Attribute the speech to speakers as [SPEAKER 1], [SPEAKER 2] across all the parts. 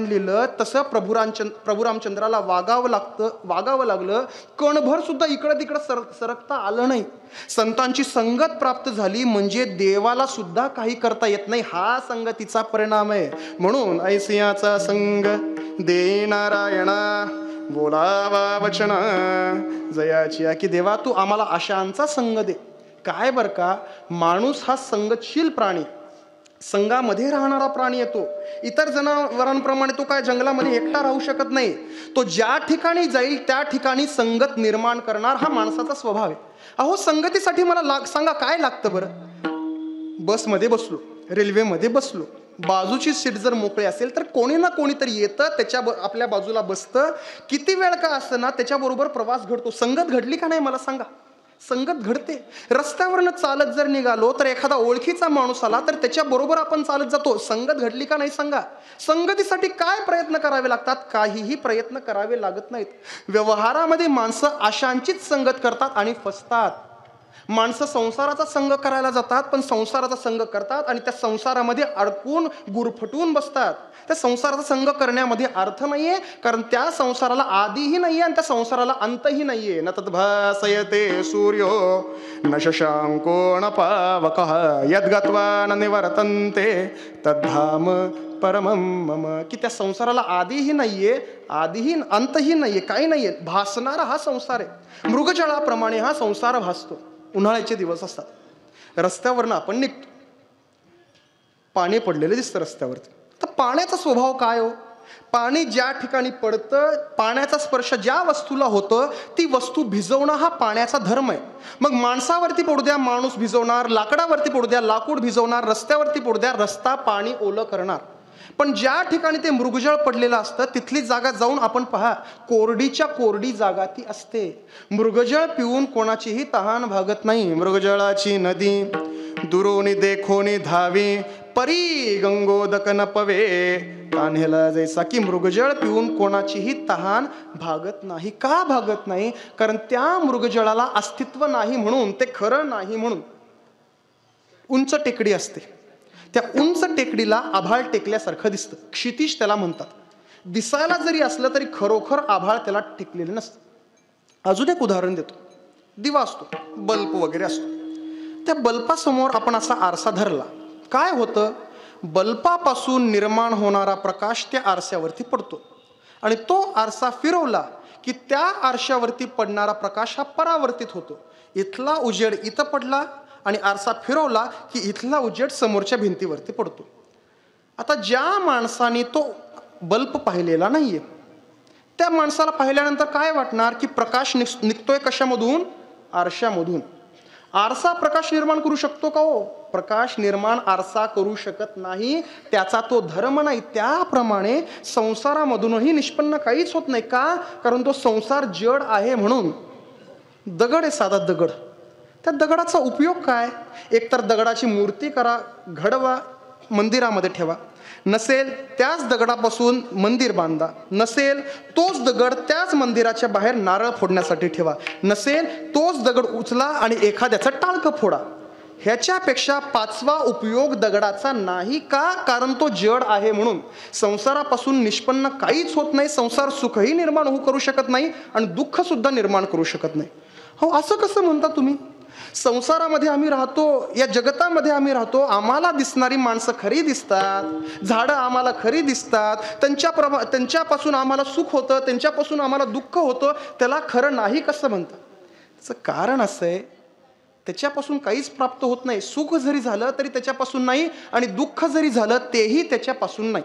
[SPEAKER 1] लिहिलं तसं प्रभू रामचंद्राला वागावं लागलं. कणभर सुद्धा इकडं तिकडं सरकता आलं नाही. संतांची संगत प्राप्त झाली म्हणजे देवाला सुद्धा काही करता येत नाही. हा संगतीचा परिणाम आहे. म्हणून ऐसियाचा संग दे नारायणा बोलावा वचना जयाची, की देवा तू आम्हाला अशांचा संग दे. काय बर का, माणूस हा संगतशील प्राणी, संघामध्ये राहणारा प्राणी येतो. इतर जनावरांप्रमाणे तो काय जंगलामध्ये एकटा राहू शकत नाही. तो ज्या ठिकाणी जाईल त्या ठिकाणी संगत निर्माण करणार हा माणसाचा स्वभाव आहे. अहो, संगतीसाठी मला सांगा काय लागतं बरं? बसमध्ये बसलो, रेल्वेमध्ये बसलो, बाजूची सीट जर मोकळी असेल तर कोणी ना कोणीतरी येतं, आपल्या बाजूला बसतं. किती वेळ का असतं त्याच्याबरोबर प्रवास घडतो. संगत घडली का नाही मला सांगा? संगत घडते. रस्त्यावरनं चालत जर निघालो तर एखादा ओळखीचा माणूस आला तर त्याच्याबरोबर आपण चालत जातो. संगत घडली का नाही सांगा? संगतीसाठी काय प्रयत्न करावे लागतात? काहीही प्रयत्न करावे लागत नाहीत. व्यवहारामध्ये माणसं अशांचीच संगत करतात आणि फसतात. माणसं संसाराचा संग करायला जातात, पण संसाराचा संग करतात आणि त्या संसारामध्ये अडकून गुरफटून बसतात. त्या संसाराचा संग करण्यामध्ये अर्थ नाहीये, कारण त्या संसाराला आदिही नाहीये आणि त्या संसाराला अंतही नाहीये. न तद्भासयते सूर्यो न शशांको न पावकः यद्गत्वा न निवर्तन्ते तद्धाम परमं मम, की त्या संसाराला आदिही नाहीये, आदिही अंतही नाहीये, काही नाहीये. भासणारा हा संसार आहे. मृगजळाप्रमाणे हा संसार भासतो. उन्हाळ्याचे दिवस असतात, रस्त्यावरनं आपण निघतो, पाणी पडलेलं दिसतं रस्त्यावरती. तर पाण्याचा स्वभाव काय हो? पाणी ज्या ठिकाणी पडतं, पाण्याचा स्पर्श ज्या वस्तूला होतं ती वस्तू भिजवणं हा पाण्याचा धर्म आहे. मग माणसावरती पडू द्या, माणूस भिजवणार. लाकडावरती पडू द्या, लाकूड भिजवणार. रस्त्यावरती पडू द्या, रस्ता पाणी ओलं करणार. पण ज्या ठिकाणी ते मृगजळ पडलेलं असतं तिथली जागा जाऊन आपण पहा, कोरडीच्या कोरडी जागा ती असते. मृगजळ पिऊन कोणाचीही तहान भागत नाही. मृगजळाची नदी दुरोनी देखोनी धावी परी गंगोदक न पवे कान्हेला जैसा, की मृगजळ पिऊन कोणाचीही तहान भागत नाही. का भागत नाही? कारण त्या मृगजळाला अस्तित्व नाही म्हणून, ते खरं नाही म्हणून. उंच टेकडी असते, त्या उंच टेकडीला आभाळ टेकल्यासारखं दिसतं. क्षितिज त्याला म्हणतात. दिसायला जरी असलं तरी खरोखर आभाळ त्याला टेकलेलं नसतं. अजून एक उदाहरण देतो. दिवा असतो, बल्ब वगैरे असतो. त्या बल्बासमोर आपण असा आरसा धरला, काय होतं? बल्बापासून निर्माण होणारा प्रकाश त्या आरशावरती पडतो आणि तो आरसा फिरवला की त्या आरशावरती पडणारा प्रकाश हा परावर्तित होतो. इथला उजेड इथं पडला आणि आरसा फिरवला की इथला उजेड समोरच्या भिंतीवरती पडतो. आता ज्या माणसाने तो बल्ब पाहिलेला नाहीये, त्या माणसाला पाहिल्यानंतर काय वाटणार? की प्रकाश निघतोय कशामधून? आरशामधून. आरसा प्रकाश निर्माण करू शकतो का हो? प्रकाश निर्माण आरसा करू शकत नाही. त्याचा तो धर्म नाही. त्याप्रमाणे संसारामधूनही निष्पन्न काहीच होत नाही. का? कारण तो संसार जड आहे म्हणून. दगड आहे, साधा दगड. त्या दगडाचा उपयोग काय? एकतर दगडाची मूर्ती करा, घडवा, मंदिरामध्ये ठेवा. नसेल त्याच दगडापासून मंदिर बांधा. नसेल तोच दगड त्याच मंदिराच्या बाहेर नारळ फोडण्यासाठी ठेवा. नसेल तोच दगड उचला आणि एखाद्याचं टाळकं फोडा. ह्याच्यापेक्षा पाचवा उपयोग दगडाचा नाही. का? कारण तो जड आहे म्हणून. संसारापासून निष्पन्न काहीच होत नाही. संसार सुखही निर्माण करू शकत नाही आणि दुःख सुद्धा निर्माण करू शकत नाही. हो, असं कसं म्हणता तुम्ही? संसारामध्ये आम्ही राहतो, या जगतामध्ये आम्ही राहतो, आम्हाला दिसणारी माणसं खरी दिसतात, झाडं आम्हाला खरी दिसतात, त्यांच्यापासून आम्हाला सुख होतं, त्यांच्यापासून आम्हाला दुःख होतं, त्याला खरं नाही कसं म्हणतात? त्याचं कारण असं आहे, त्याच्यापासून काहीच प्राप्त होत नाही. सुख जरी झालं तरी त्याच्यापासून नाही आणि दुःख जरी झालं तेही त्याच्यापासून नाही.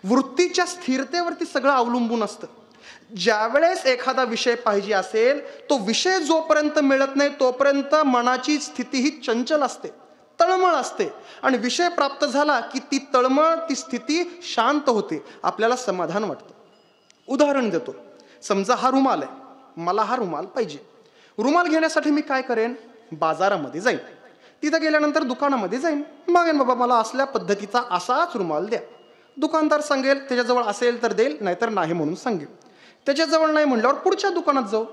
[SPEAKER 1] वृत्तीच्या स्थिरतेवरती सगळं अवलंबून असतं. ज्यावेळेस एखादा विषय पाहिजे असेल, तो विषय जोपर्यंत मिळत नाही तोपर्यंत मनाची स्थिती ही चंचल असते, तळमळ असते. आणि विषय प्राप्त झाला की ती तळमळ, ती स्थिती शांत होते, आपल्याला समाधान वाटतं. उदाहरण देतो. समजा हा रुमाल आहे, मला हा रुमाल पाहिजे. रुमाल घेण्यासाठी मी काय करेन? बाजारामध्ये जाईन. तिथं गेल्यानंतर दुकानामध्ये जाईन, मागेन बाबा मला असल्या पद्धतीचा असाच रुमाल द्या. दुकानदार सांगेल, त्याच्याजवळ असेल तर देईल, नाहीतर नाही म्हणून सांगेल. त्याच्याजवळ नाही म्हणल्यावर पुढच्या दुकानात जाऊ.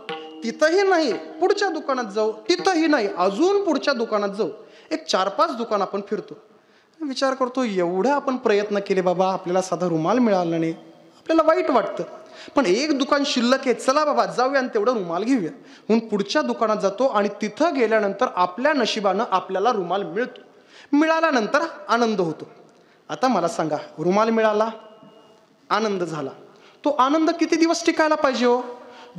[SPEAKER 1] तिथंही नाही, पुढच्या दुकानात जाऊ. तिथंही नाही, अजून पुढच्या दुकानात जाऊ. एक 4-5 दुकान आपण फिरतो. विचार करतो, एवढं आपण प्रयत्न केले बाबा, आपल्याला साधा रुमाल मिळाला नाही. आपल्याला वाईट वाटतं. पण एक दुकान शिल्लक आहे, चला बाबा जाऊया आणि तेवढं रुमाल घेऊया म्हणून पुढच्या दुकानात जातो आणि तिथं गेल्यानंतर आपल्या नशिबानं आपल्याला रुमाल मिळतो. मिळाल्यानंतर आनंद होतो. आता मला सांगा, रुमाल मिळाला, आनंद झाला, तो आनंद किती दिवस टिकायला पाहिजे हो?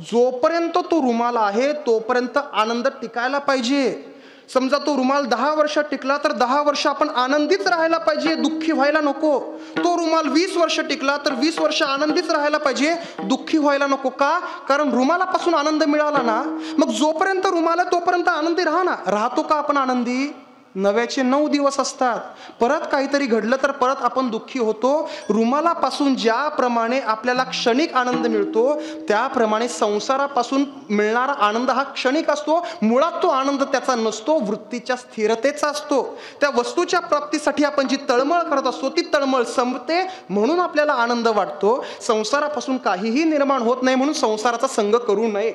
[SPEAKER 1] जोपर्यंत तो रुमाल आहे तोपर्यंत आनंद टिकायला पाहिजे. समजा तो रुमाल 10 वर्ष टिकला तर 10 वर्ष आपण आनंदीच राहायला पाहिजे, दुःखी व्हायला नको. तो रुमाल 20 वर्ष टिकला तर 20 वर्ष आनंदीच राहायला पाहिजे, दुःखी व्हायला नको. का? कारण रुमालापासून आनंद मिळाला ना. मग जोपर्यंत रुमाल आहे तोपर्यंत आनंदी राहा ना. राहतो का आपण आनंदी? नव्याचे 9 दिवस असतात. परत काहीतरी घडलं तर परत आपण दुःखी होतो. रुमालापासून ज्याप्रमाणे आपल्याला क्षणिक आनंद मिळतो त्याप्रमाणे संसारापासून मिळणारा आनंद हा क्षणिक असतो. मुळात तो आनंद त्याचा नसतो, वृत्तीच्या स्थिरतेचा असतो. त्या वस्तूच्या प्राप्तीसाठी आपण जी तळमळ करत असतो ती तळमळ संपते म्हणून आपल्याला आनंद वाटतो. संसारापासून काहीही निर्माण होत नाही म्हणून संसाराचा संग करू नये.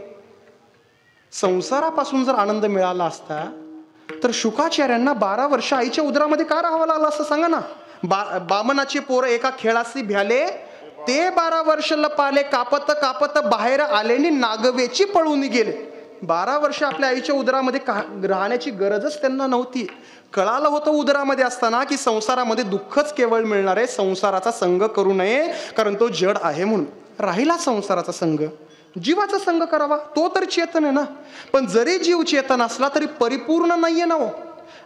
[SPEAKER 1] संसारापासून जर आनंद मिळाला असता तर शुकाचार्यांना 12 वर्ष आईच्या उदरामध्ये का राहावं लागलं असं सांगा ना. बामनाचे पोरं एका खेळाशी भ्याले, ते 12 वर्ष लपाले, कापत कापत बाहेर आलेनी नागवेची पळून गेले. 12 वर्ष आपल्या आईच्या उदरामध्ये राहण्याची गरजच त्यांना नव्हती. कळालं होतं उदरामध्ये असताना की संसारामध्ये दुःखच केवळ मिळणार आहे, संसाराचा संग करू नये कारण तो जड आहे. म्हणून राहिला संसाराचा संग, जीवाचा संग करावा, तो तर चेतन आहे ना. पण जरी जीव चेतन असला तरी परिपूर्ण नाहीये ना हो.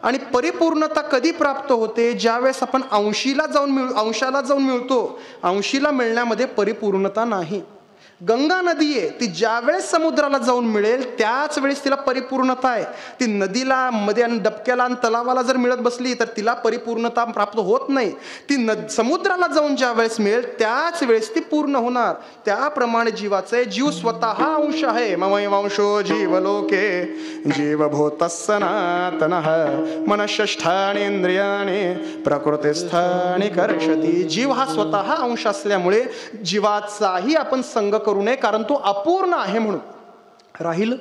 [SPEAKER 1] आणि परिपूर्णता कधी प्राप्त होते? ज्यावेळेस आपण अंशाला जाऊन मिळतो. अंशीला मिळण्यामध्ये परिपूर्णता नाही. गंगा नदी आहे, ती ज्यावेळेस समुद्राला जाऊन मिळेल त्याच वेळेस तिला परिपूर्णता आहे. ती नदीला मध्ये आणि डबक्याला आणि तलावाला जर मिळत बसली तर तिला परिपूर्णता प्राप्त होत नाही. ती समुद्राला जाऊन ज्या वेळेस मिळेल त्याच वेळेस ती पूर्ण होणार. त्याप्रमाणे जीवाचे जीव स्वतः अंश आहे. ममैवांशो जीवलोके जीवभूतः सनातनः मनःषष्ठानींद्रियाणि प्रकृतिस्थानि कर्षति. जीव हा स्वतः अंश असल्यामुळे जीवाचाही आपण संग करू नये कारण तो अपूर्ण आहे म्हणून. राहील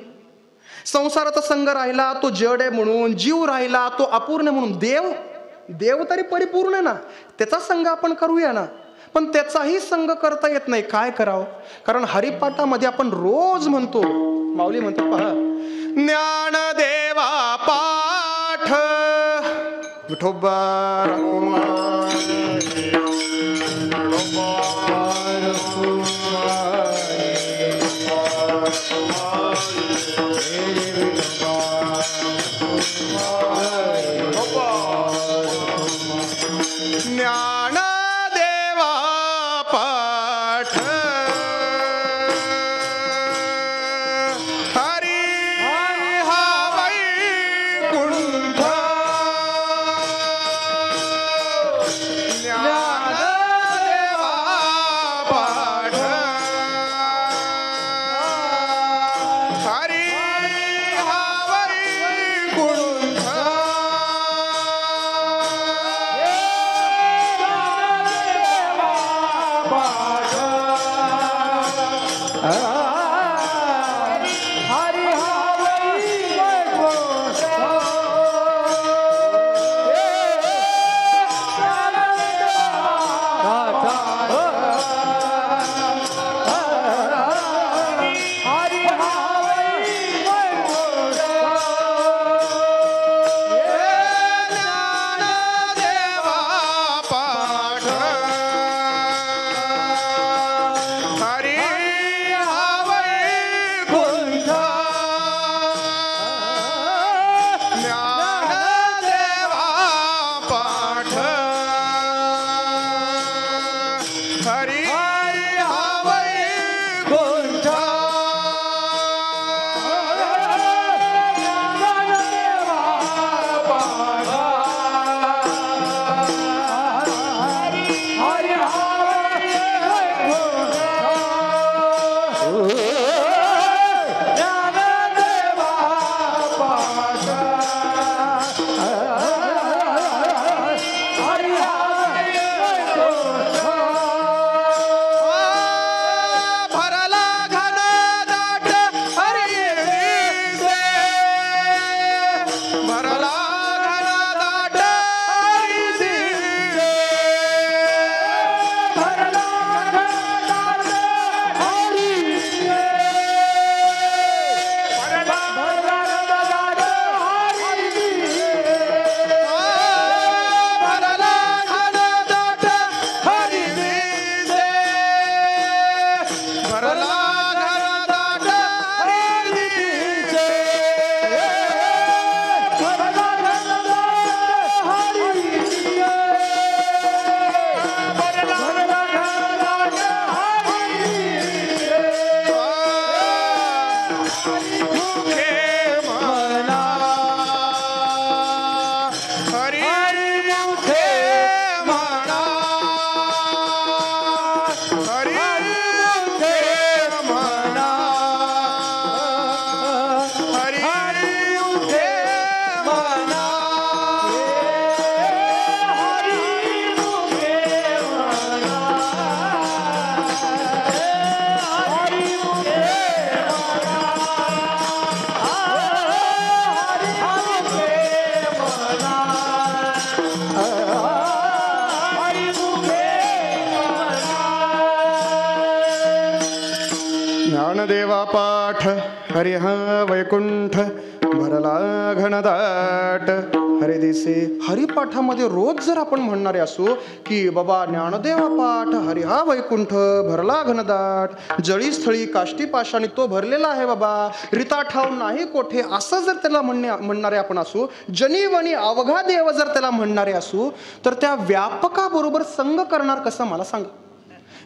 [SPEAKER 1] संसाराचा संग राहिला तो जड आहे म्हणून, जीव राहिला तो अपूर्ण म्हणून. देव तरी परिपूर्ण आहे ना, त्याचा संग आपण करूया ना. पण त्याचाही संग करता येत नाही. काय करावं? कारण हरिपाठामध्ये आपण रोज म्हणतो, माऊली म्हणतो पहा, ज्ञानदेवा पाठ विठोबा ज्ञानदेवा पाठ हरी हा वैकुंठ. ज्ञानदेवा पाठ हरी हा वैकुंठ. ज्ञानदेवा पाठ हरी हा वैकुंठ भरला घनदाट हरी दिसे. हरिपाठामध्ये रोज जर आपण म्हणणारे असू की बाबा ज्ञानदेवा पाठ हरी हा वैकुंठ भरला घनदाट जळी स्थळी काष्टी पाशाने तो भरलेला आहे बाबा रिता ठाव नाही कोठे असं जर त्याला म्हणणारे आपण असू जनीवनी अवघा देव जर त्याला म्हणणारे असू तर त्या व्यापकाबरोबर संग करणार कसं मला सांगा.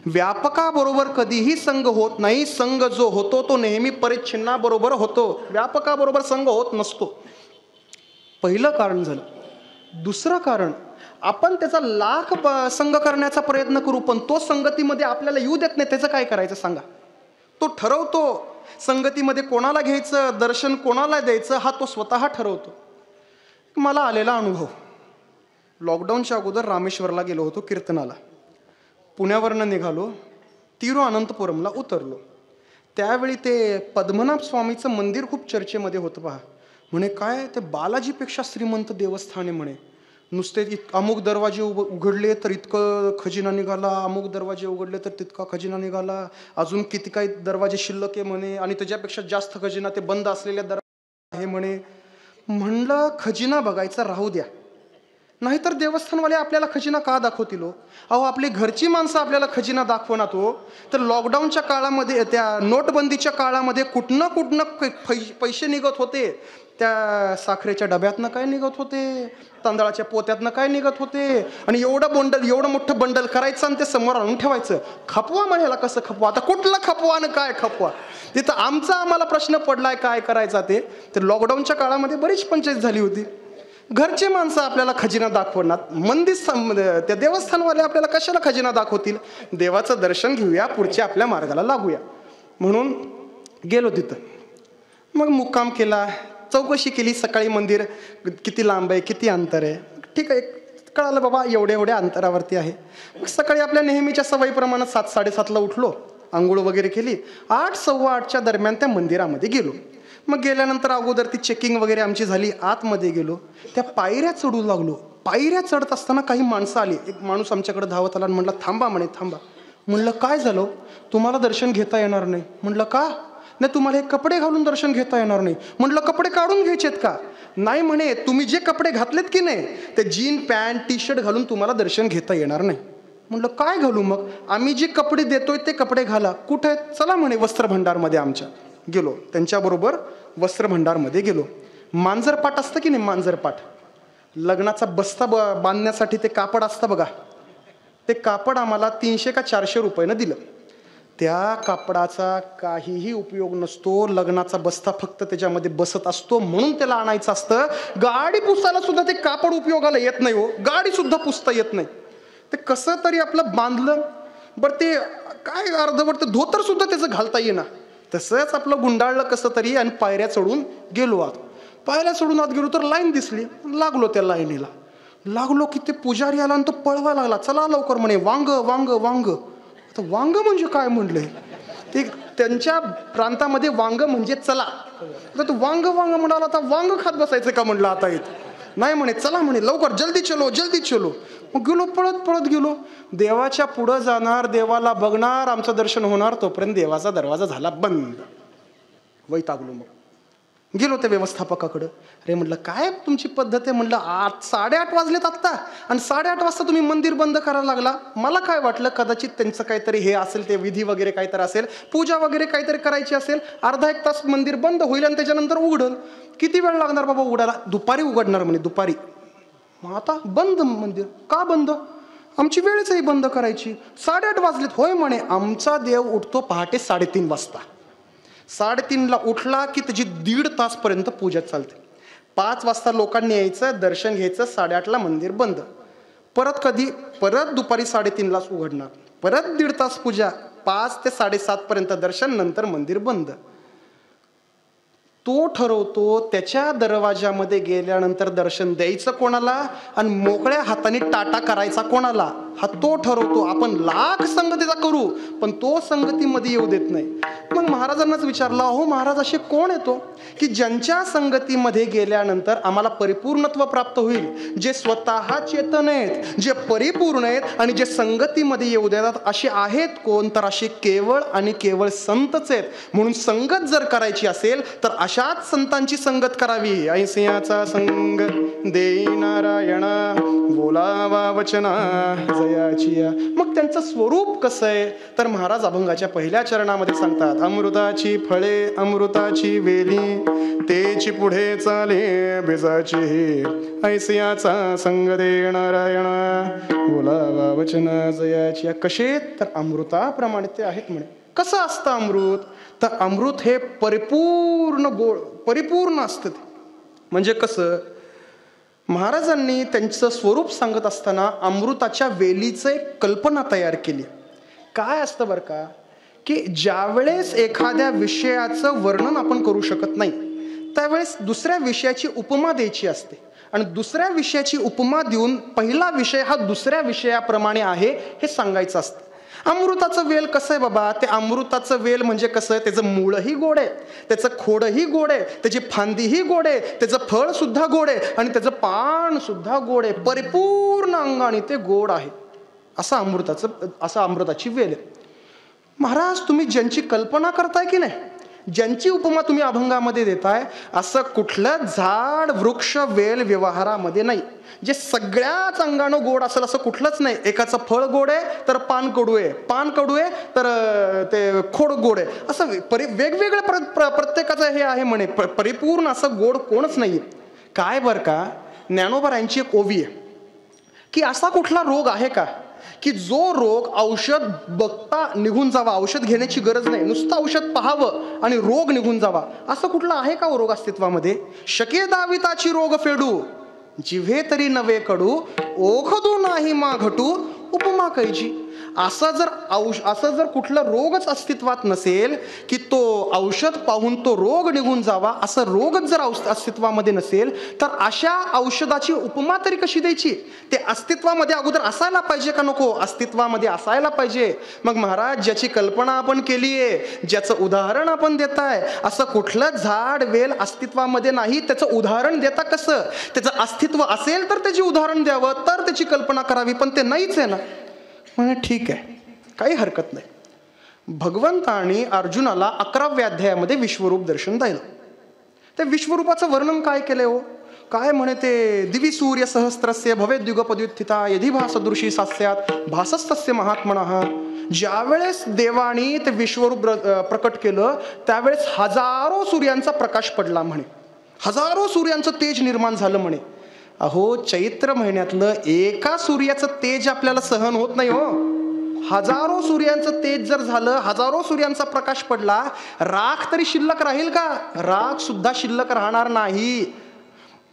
[SPEAKER 1] व्यापकाबरोबर कधीही संग होत नाही. संग जो होतो तो नेहमी परिच्छिन्नाबरोबर होतो, व्यापकाबरोबर संग होत नसतो. पहिलं कारण झालं. दुसरं कारण आपण त्याचा लाख संग करण्याचा प्रयत्न करू पण तो संगतीमध्ये आपल्याला येऊ देत नाही. त्याचं काय करायचं सांगा. तो ठरवतो संगतीमध्ये कोणाला घ्यायचं दर्शन कोणाला द्यायचं हा तो स्वतः ठरवतो. मला आलेला अनुभव लॉकडाऊनच्या अगोदर रामेश्वरला गेलो होतो कीर्तनाला. पुण्यावरनं निघालो तिरुअनंतपुरमला उतरलो. त्यावेळी ते पद्मनाभ स्वामीचं मंदिर खूप चर्चेमध्ये होतं पहा. म्हणे काय ते बालाजीपेक्षा श्रीमंत देवस्थान आहे म्हणे. नुसते अमुक दरवाजे उघडले तर इतकं खजिना निघाला, अमुक दरवाजे उघडले तर तितका खजिना निघाला, अजून किती काही दरवाजे शिल्लक आहे म्हणे आणि त्याच्यापेक्षा जास्त खजिना ते बंद असलेल्या दरवाजे आहे म्हणे. म्हणलं खजिना बघायचा राहू द्या नाहीतर देवस्थानवाले आपल्याला खजिना का दाखवतील हो. अहो आपली घरची माणसं आपल्याला खजिना दाखवणार हो. तर लॉकडाऊनच्या काळामध्ये त्या नोटबंदीच्या काळामध्ये कुठनं पैसे निघत होते. त्या साखरेच्या डब्यातनं काय निघत होते, तांदळाच्या पोत्यातनं काय निघत होते आणि एवढं मोठं बंडल करायचं आणि ते समोर आणून ठेवायचं. खपवा म्हणायला कसं खपवा. आता कुठला खपवा आणि काय खपवा तिथं आम्हाला प्रश्न पडलाय काय करायचा ते. तर लॉकडाऊनच्या काळामध्ये बरीच पंचायत झाली होती. घरचे माणसं आपल्याला खजिना दाखवणार, त्या देवस्थानवाले आपल्याला कशाला खजिना दाखवतील. देवाचं दर्शन घेऊया पुढच्या आपल्या मार्गाला लागूया म्हणून गेलो तिथं. मग मुक्काम केला, चौकशी केली सकाळी मंदिर किती लांब आहे किती अंतर आहे. ठीक आहे कळालं बाबा एवढ्या अंतरावरती आहे. मग सकाळी आपल्या नेहमीच्या सवयीप्रमाणे 7-7:30ला उठलो, आंघोळ वगैरे केली. 8-8:15च्या दरम्यान त्या मंदिरामध्ये गेलो. मग गेल्यानंतर अगोदर ती चेकिंग वगैरे आमची झाली. आतमध्ये गेलो, त्या पायऱ्या चढू लागलो. पायऱ्या चढत असताना काही माणसं आली. एक माणूस आमच्याकडे धावत आला आणि म्हणला थांबा म्हणे थांबा. म्हणलं काय झालं, तुम्हाला दर्शन घेता येणार नाही. म्हणलं का. नाही तुम्हाला हे कपडे घालून दर्शन घेता येणार नाही. म्हटलं कपडे काढून घ्यायचेत का. नाही म्हणे तुम्ही जे कपडे घातलेत की नाही ते जीन पॅन्ट टी शर्ट घालून तुम्हाला दर्शन घेता येणार नाही. म्हटलं काय घालू मग. आम्ही जे कपडे देतोय ते कपडे घाला. कुठे. चला म्हणे वस्त्र भंडारमध्ये आमच्या. गेलो त्यांच्याबरोबर वस्त्र भंडारमध्ये गेलो. मांजरपाट असतं की नाही मांजरपाट, लग्नाचा बस्ता बांधण्यासाठी ते कापड असतं बघा. ते कापड आम्हाला 300 का 400 रुपयानं दिलं. त्या कापडाचा काहीही उपयोग नसतो. लग्नाचा बस्ता फक्त त्याच्यामध्ये बसत असतो म्हणून त्याला आणायचं असतं. गाडी पुसायला सुद्धा ते कापड उपयोगाला येत नाही हो. गाडी सुद्धा पुसता येत नाही. ते कसं तरी आपलं बांधलं. बरं ते काय अर्धवट ते धोतर सुद्धा त्याचं घालता येईना. तसंच आपलं गुंडाळलं कसं तरी आणि पायऱ्या चढून गेलो आत. पायऱ्या चढून आत गेलो तर लाईन दिसली. लागलो त्या लाईनीला. लागलो की ते पुजारी आला आणि तो पळवा लागला. चला लवकर म्हणे वांग वांग वांग. आता वांग म्हणजे काय म्हणले ते त्यांच्या प्रांतामध्ये वांग म्हणजे चला. आता तो वांग वांग म्हणाला. आता वांग खात बसायचं का म्हणलं आता इथं. नाही म्हणे चला म्हणे लवकर जल्दी चलो जल्दी चलो. मग गेलो पळत गेलो. देवाच्या पुढं जाणार, देवाला बघणार, आमचं दर्शन होणार तोपर्यंत देवाचा दरवाजा झाला बंद. वैतागलो. मग गेलो त्या व्यवस्थापकाकडं. अरे म्हटलं काय तुमची पद्धत आहे. म्हटलं 8:30 वाजलेत आत्ता आणि 8:30 वाजता तुम्ही मंदिर बंद करायला लागला. मला काय वाटलं कदाचित त्यांचं काहीतरी हे असेल, ते विधी वगैरे काहीतरी असेल, पूजा वगैरे काहीतरी करायची असेल. अर्धा एक तास मंदिर बंद होईल आणि त्याच्यानंतर उघडल. किती वेळ लागणार बाबा उघडायला. दुपारी उघडणार म्हणे दुपारी. मग आता बंद मंदिर का बंद. आमची वेळच आहे बंद करायची. 8:30 वाजलेत. होय म्हणे आमचा देव उठतो पहाटे 3:30 वाजता. 3:30ला उठला की त्याची 1.5 तासपर्यंत पूजा चालते. 5 वाजता लोकांनी यायचं, दर्शन घ्यायचं, 8:30ला मंदिर बंद. परत कधी, परत दुपारी 3:30लाच उघडणार. परत 1.5 तास पूजा, 5 ते 7:30 पर्यंत दर्शन, नंतर मंदिर बंद. तो ठरवतो त्याच्या दरवाजामध्ये गेल्यानंतर दर्शन द्यायचं कोणाला आणि मोकळ्या हाताने टाटा करायचा कोणाला. हा तो ठरवतो. आपण लाख संगतीचा करू पण तो संगतीमध्ये येऊ देत नाही. मग महाराजांनाच विचारलं, अहो महाराज असे कोण येतो की ज्यांच्या संगतीमध्ये गेल्यानंतर आम्हाला परिपूर्णत्व प्राप्त होईल, जे स्वतः चेतन आहेत, जे परिपूर्ण आहेत आणि जे संगतीमध्ये येऊ देतात, असे आहेत कोण? तर असे केवळ आणि केवळ संतच आहेत. म्हणून संगत जर करायची असेल तर अशाच संतांची संगत करावी. ऐसियाचा संग देई नारायण, बोलावा वचना जयाची. मग त्यांचं स्वरूप कसं आहे तर महाराज अभंगाच्या पहिल्या चरणामध्ये सांगतात, अमृताची फळे अमृताची वेली, तेची पुढे चाले बेजाची. ऐसियाचा संग दे नारायण, बोलावा वचना जयाची. कसे? तर अमृताप्रमाणे ते आहेत म्हणे. कसं असतं अमृत? तर अमृत हे परिपूर्ण गोड, परिपूर्ण असतं. ते म्हणजे कसं? महाराजांनी त्यांचं स्वरूप सांगत असताना अमृताच्या वेलीचं एक कल्पना तयार केली. काय असतं बरं का, की ज्यावेळेस एखाद्या विषयाचं वर्णन आपण करू शकत नाही त्यावेळेस दुसऱ्या विषयाची उपमा द्यायची असते आणि दुसऱ्या विषयाची उपमा देऊन पहिला विषय हा दुसऱ्या विषयाप्रमाणे आहे हे सांगायचं असतं. अमृताचं वेल कसं आहे बाबा? ते अमृताचं वेल म्हणजे कसं? त्याचं मूळही गोड आहे, त्याचं खोडही गोड आहे, त्याची फांदीही गोड आहे, त्याचं फळ सुद्धा गोड आहे आणि त्याचं पान सुद्धा गोड आहे. परिपूर्ण अंगाने ते गोड आहे. असं अमृताची वेल आहे. महाराज तुम्ही ज्यांची कल्पना करताय की नाही, ज्यांची उपमा तुम्ही अभंगामध्ये देताय, असं कुठलं झाड वृक्ष वेल व्यवहारामध्ये नाही. जे सगळ्याच अंगानं गोड असेल असं कुठलंच नाही. एकाचं फळ गोड आहे तर पान कडू आहे, पान कडू आहे तर ते खोड गोड आहे, असं वेगवेगळं प्रत्येकाचं हे आहे म्हणे. परिपूर्ण असं गोड कोणच नाही. काय बरं का, ज्ञानोबा यांची एक ओवी आहे की असा कुठला रोग आहे का की जो रोग औषध बघता निघून जावा, औषध घेण्याची गरज नाही, नुसतं औषध पाहावं आणि रोग निघून जावा, असं कुठला आहे का रोग अस्तित्वामध्ये? शके दाविताची रोग फेडू, जिव्हे तरी नवे कडू, ओखदू नाही मा घटू, उपमा कैची. असं जर कुठला रोगच अस्तित्वात नसेल की तो औषध पाहून तो रोग निघून जावा, असं रोगच जर अस्तित्वामध्ये नसेल तर अशा औषधाची उपमा तरी कशी द्यायची? ते अस्तित्वामध्ये अगोदर असायला पाहिजे का नको? अस्तित्वामध्ये असायला पाहिजे. मग महाराज ज्याची कल्पना आपण केली आहे, ज्याचं उदाहरण आपण देताय, असं कुठलं झाड वेल अस्तित्वामध्ये नाही, त्याचं उदाहरण देता कसं? त्याचं अस्तित्व असेल तर त्याची उदाहरण द्यावं, तर त्याची कल्पना करावी, पण ते नाहीच आहे ना. म्हणजे ठीक आहे, काही हरकत नाही. भगवंतानी अर्जुनाला 11व्या अध्यायामध्ये विश्वरूप दर्शन दिलं. त्या विश्वरूपाचं वर्णन काय केलंय हो? काय म्हणे ते, दिवी सूर्य सहस्त्रस्य भवेद्युगपद्युत्थिता यदि भासदृशी सास्यात भासस्तस्य महात्मनः. ज्यावेळेस देवानी ते विश्वरूप प्रकट केलं त्यावेळेस हजारो सूर्यांचा प्रकाश पडला म्हणे, हजारो सूर्यांचं तेज निर्माण झालं म्हणे. अहो चैत्र महिन्यातलं एका सूर्याचं तेज आपल्याला सहन होत नाही हो. हजारो सूर्यांचं तेज जर झालं, हजारो सूर्यांचा प्रकाश पडला, राख तरी शिल्लक राहील का? राख सुद्धा शिल्लक राहणार नाही.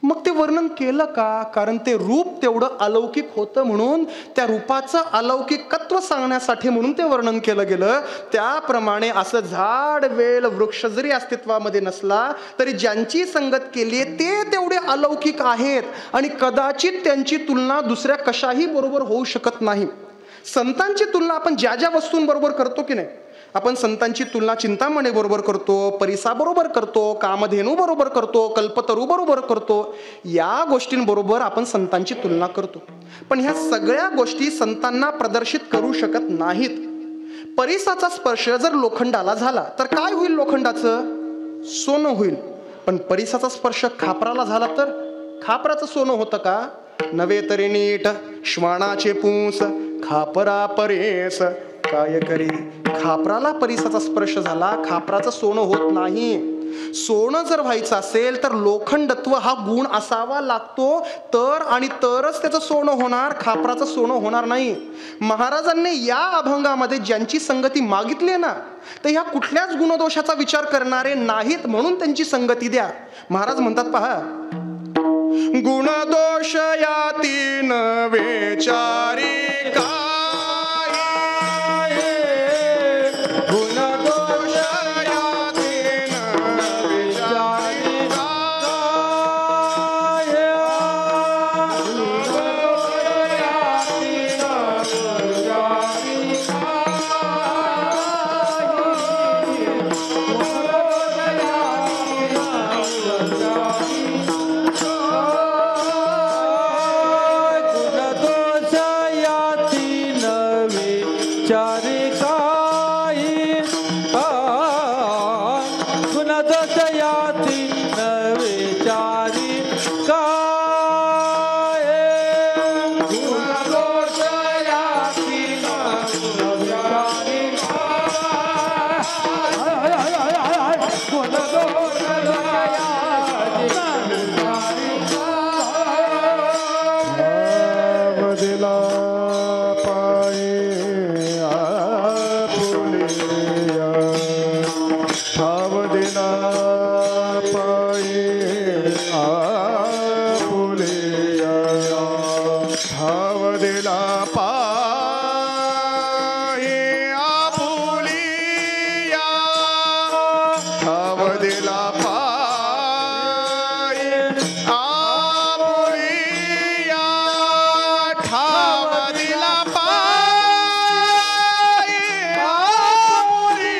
[SPEAKER 1] मग ते वर्णन केलं का? कारण ते रूप तेवढं अलौकिक होतं म्हणून, त्या रूपाचं अलौकिकत्व सांगण्यासाठी म्हणून ते वर्णन केलं गेलं. त्याप्रमाणे असं झाड वेल वृक्ष जरी अस्तित्वामध्ये नसला तरी ज्यांची संगत केली ते तेवढे अलौकिक आहेत आणि कदाचित त्यांची तुलना दुसऱ्या कशाही बरोबर होऊ शकत नाही. संतांची तुलना आपण ज्या ज्या वस्तूंबरोबर करतो की नाही, आपण संतांची तुलना चिंतामणी बरोबर करतो, परिसाबरोबर करतो, कामधेनू बरोबर करतो, कल्पतरू बरोबर करतो, या गोष्टींबरोबर आपण संतांची तुलना करतो. पण ह्या सगळ्या गोष्टी संतांना प्रदर्शित करू शकत नाहीत. परिसाचा स्पर्श जर लोखंडाला झाला तर काय होईल? लोखंडाचं सोनं होईल. पण परिसाचा स्पर्श खापराला झाला तर खापराचं सोनं होतं का? नवे तरी नीट श्वानाचे पूस खापरा परेस काय करी. खापराला परिसाचा स्पर्श झाला, खापराचं सोनं होत नाही. सोनं जर व्हायचं असेल तर लोखंडत्व हा गुण असावा लागतो, तर आणि तरच त्याचं सोनं होणार, खापराचं सोनं होणार नाही. महाराजांनी या अभंगामध्ये ज्यांची संगती मागितली ना, तर ह्या कुठल्याच गुणदोषाचा विचार करणारे नाहीत म्हणून त्यांची संगती द्या. महाराज म्हणतात पहा, गुणदोष या तीन वेचारी
[SPEAKER 2] विचारी काही गुण दोष याती न विचारी काय गुण दोष याती न विचारी गुण दोष याती न विचारी
[SPEAKER 3] दिला पाये आपुलिया ठाव दिला पाये आपुलिया ठाव दिला पाये आपुलिया ठाव दिला पाये आपुलिया ठाव दिला पाये आपुलिया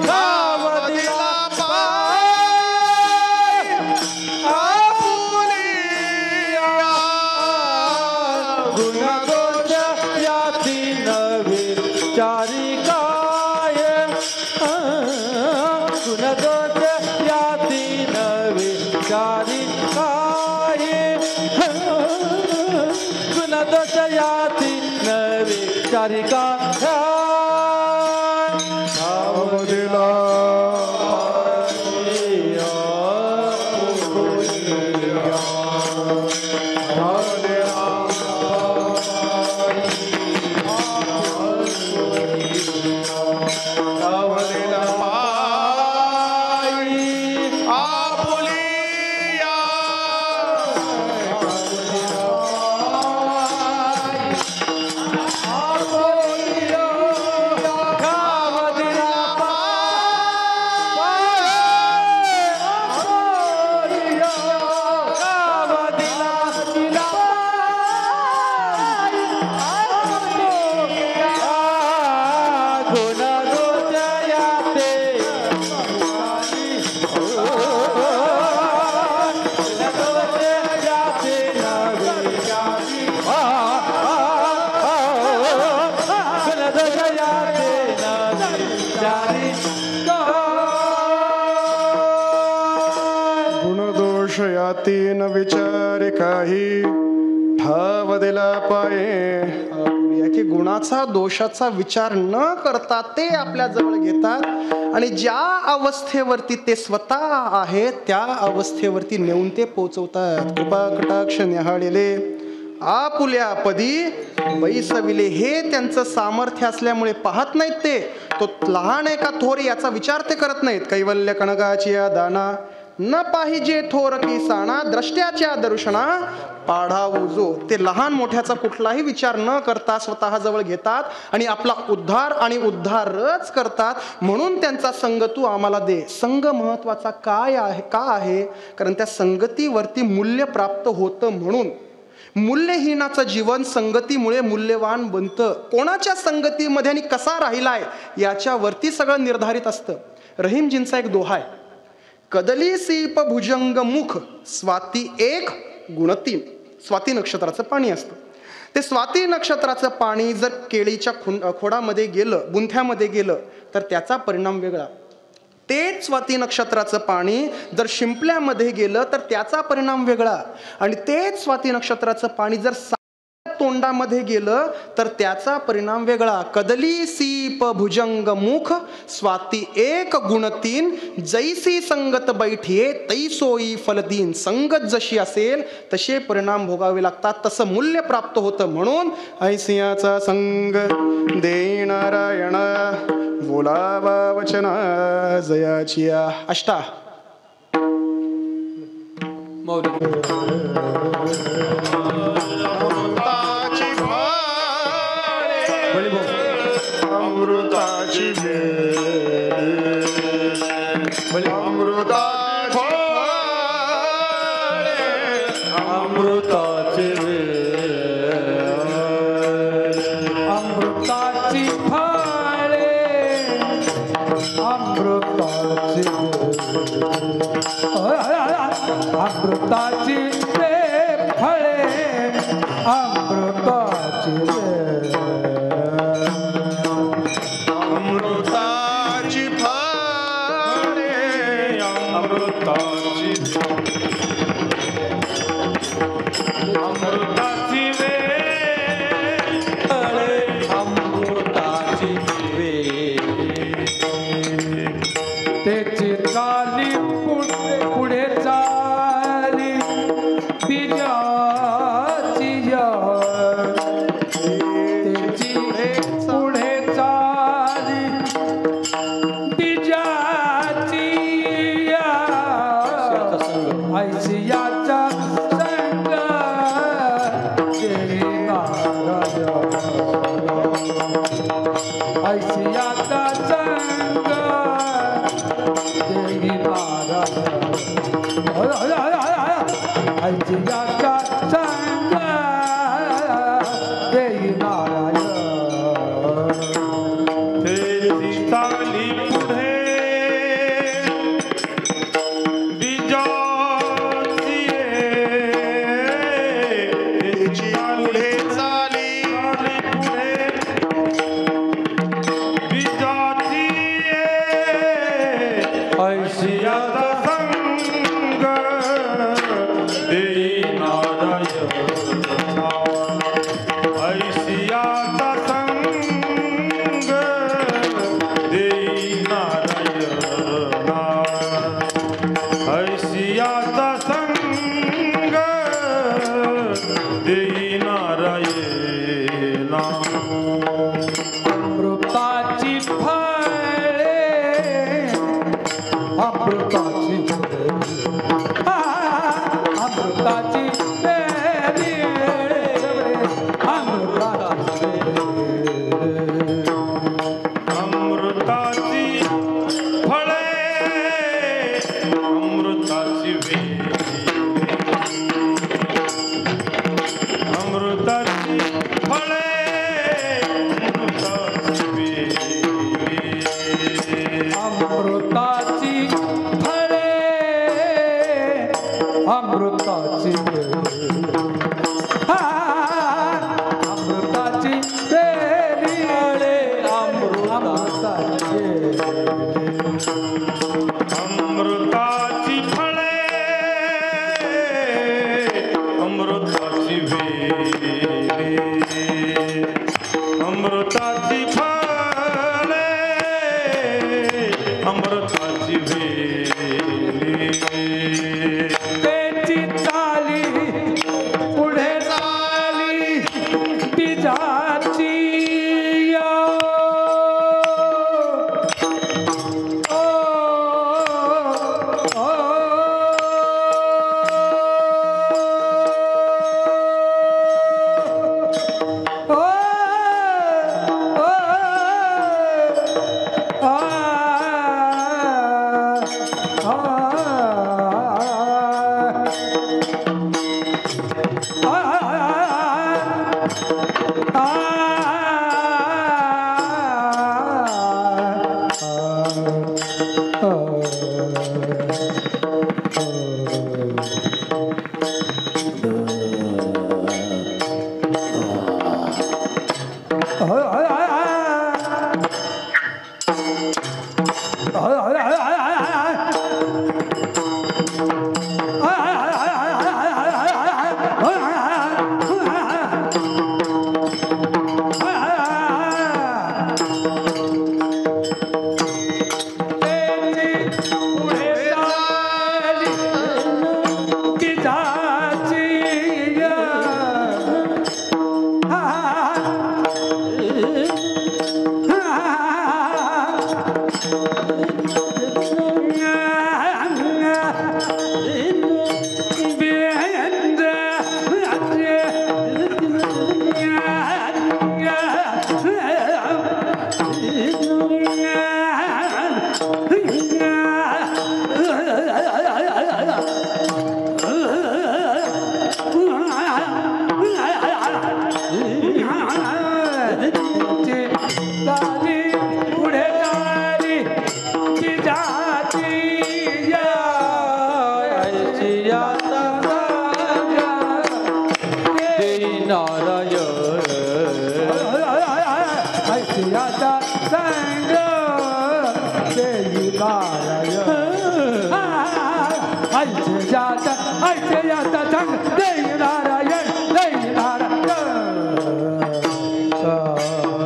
[SPEAKER 3] ठाव दिला पाये आपुलिया
[SPEAKER 2] गुण दोष याती न विचारी काय गुण दोष याती न विचारी काय गुण दोष याती न विचारी काय
[SPEAKER 3] ठाव दिला गुणदोष याती न विचार काही ठाव दिला पाये
[SPEAKER 1] आपुलिया की गुणाचा दोषाचा विचार न करता ते आपल्या जवळ घेतात आणि ज्या अवस्थेवरती ते स्वतः आहेत त्या अवस्थेवरती नेऊन ते पोचवतात. कृपा कटाक्ष न्याहाळले आपुल्या पदी बैसविले. हे त्यांचं सामर्थ्य असल्यामुळे पाहत नाहीत ते तो लहान आहे का थोर याचा विचार ते करत नाहीत. कैवल्य कणकाची या दाना न पाहिजे थोर की साणा द्रष्ट्याच्या दर्शना पाढावू जो. ते लहान मोठ्याचा कुठलाही विचार न करता स्वतः जवळ घेतात आणि आपला उद्धार आणि उद्धारच करतात. म्हणून त्यांचा संग तू आम्हाला दे. संग महत्वाचा काय आहे का आहे कारण त्या संगतीवरती मूल्य प्राप्त होतं. म्हणून मूल्यहीनाचं जीवन संगतीमुळे मूल्यवान बनतं. कोणाच्या संगतीमध्ये आणि कसा राहिलाय याच्यावरती सगळं निर्धारित असतं. रहीमजींचा एक दोहा आहे. कदली सीप भुजंग मुख स्वाती 1 गुण 3. स्वाती नक्षत्राचं पाणी असतं. ते स्वाती नक्षत्राचं पाणी जर केळीच्या खोडामध्ये गेलं बुंथ्यामध्ये गेलं तर त्याचा परिणाम वेगळा. तेच स्वाती नक्षत्राचं पाणी जर शिंपल्यामध्ये गेलं तर त्याचा परिणाम वेगळा. आणि तेच स्वाती नक्षत्राचं पाणी जर तोंडामध्ये गेलं तर त्याचा परिणाम वेगळा. कदली सीप भुजंग मुख स्वाती 1 गुण 3 जैसी संगत बैठिये तैसोई फलदीन. संगत जशी असेल तसे परिणाम भोगावे लागतात. तसं मूल्य प्राप्त होतं. म्हणून ऐसियाचा संग देई नारायण बोलावा वचन जयाची अष्टा.
[SPEAKER 3] अमृताची
[SPEAKER 2] अमृताची अमृताची फळे अमृताची अमृताची फळे अमृताची ऐसियाचा संग देई नारायण ऐसियाचा संग देई नारायण
[SPEAKER 4] तेरी ताली पुढे बिजाची
[SPEAKER 3] त्याची पुढे चाली
[SPEAKER 4] पुढे बिजाची ऐशियाचा संग देई नारायण ऐशियाचा संग देई नारायण ऐशियाचा संग देई नारायण
[SPEAKER 2] अमृताची फळे अमृताची फळे अमृताची वेली अमृताची
[SPEAKER 4] अमृताची फळे अमृताची अमृताची फळे
[SPEAKER 2] अमृताची फळे अमृताची अमृताची वेली अमृताची
[SPEAKER 4] अमृताची फळे अमृताची अमृताची फळे अमृताची
[SPEAKER 2] त्याची चाली पुढे चाली तिजाची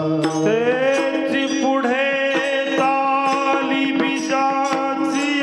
[SPEAKER 4] तेची पुढे चाली बिजाची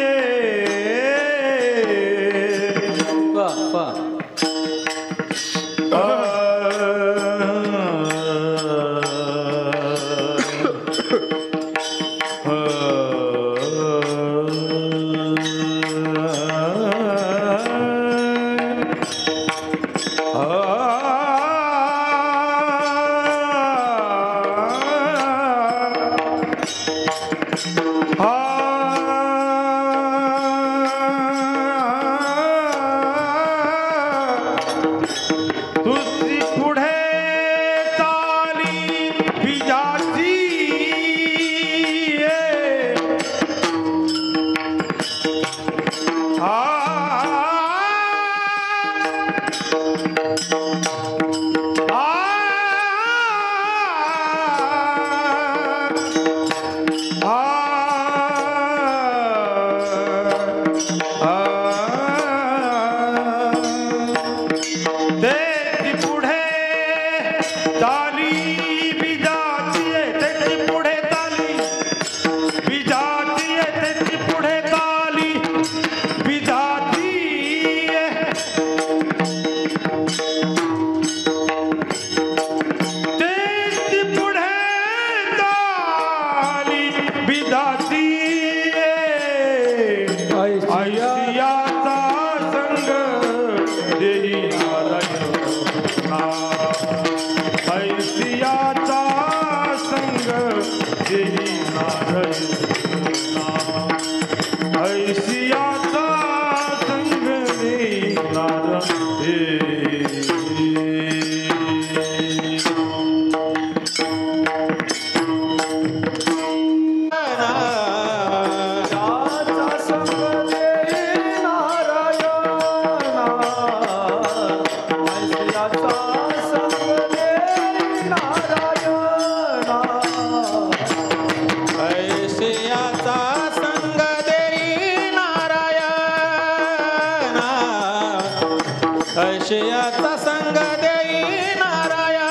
[SPEAKER 4] देईनार ऐशियाचा संग देईनार
[SPEAKER 2] ऐशियाचा संग देई नारायण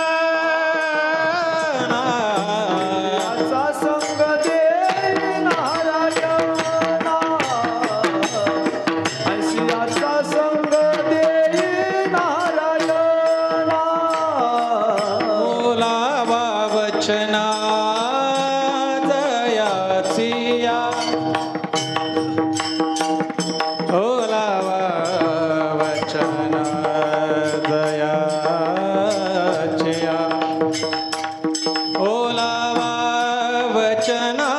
[SPEAKER 2] संग देई नारायण ऐशियाचा संग देई नारायण बोलावा वचना दयाचिया बोलावा वचना दयाचिया ओलावा वचना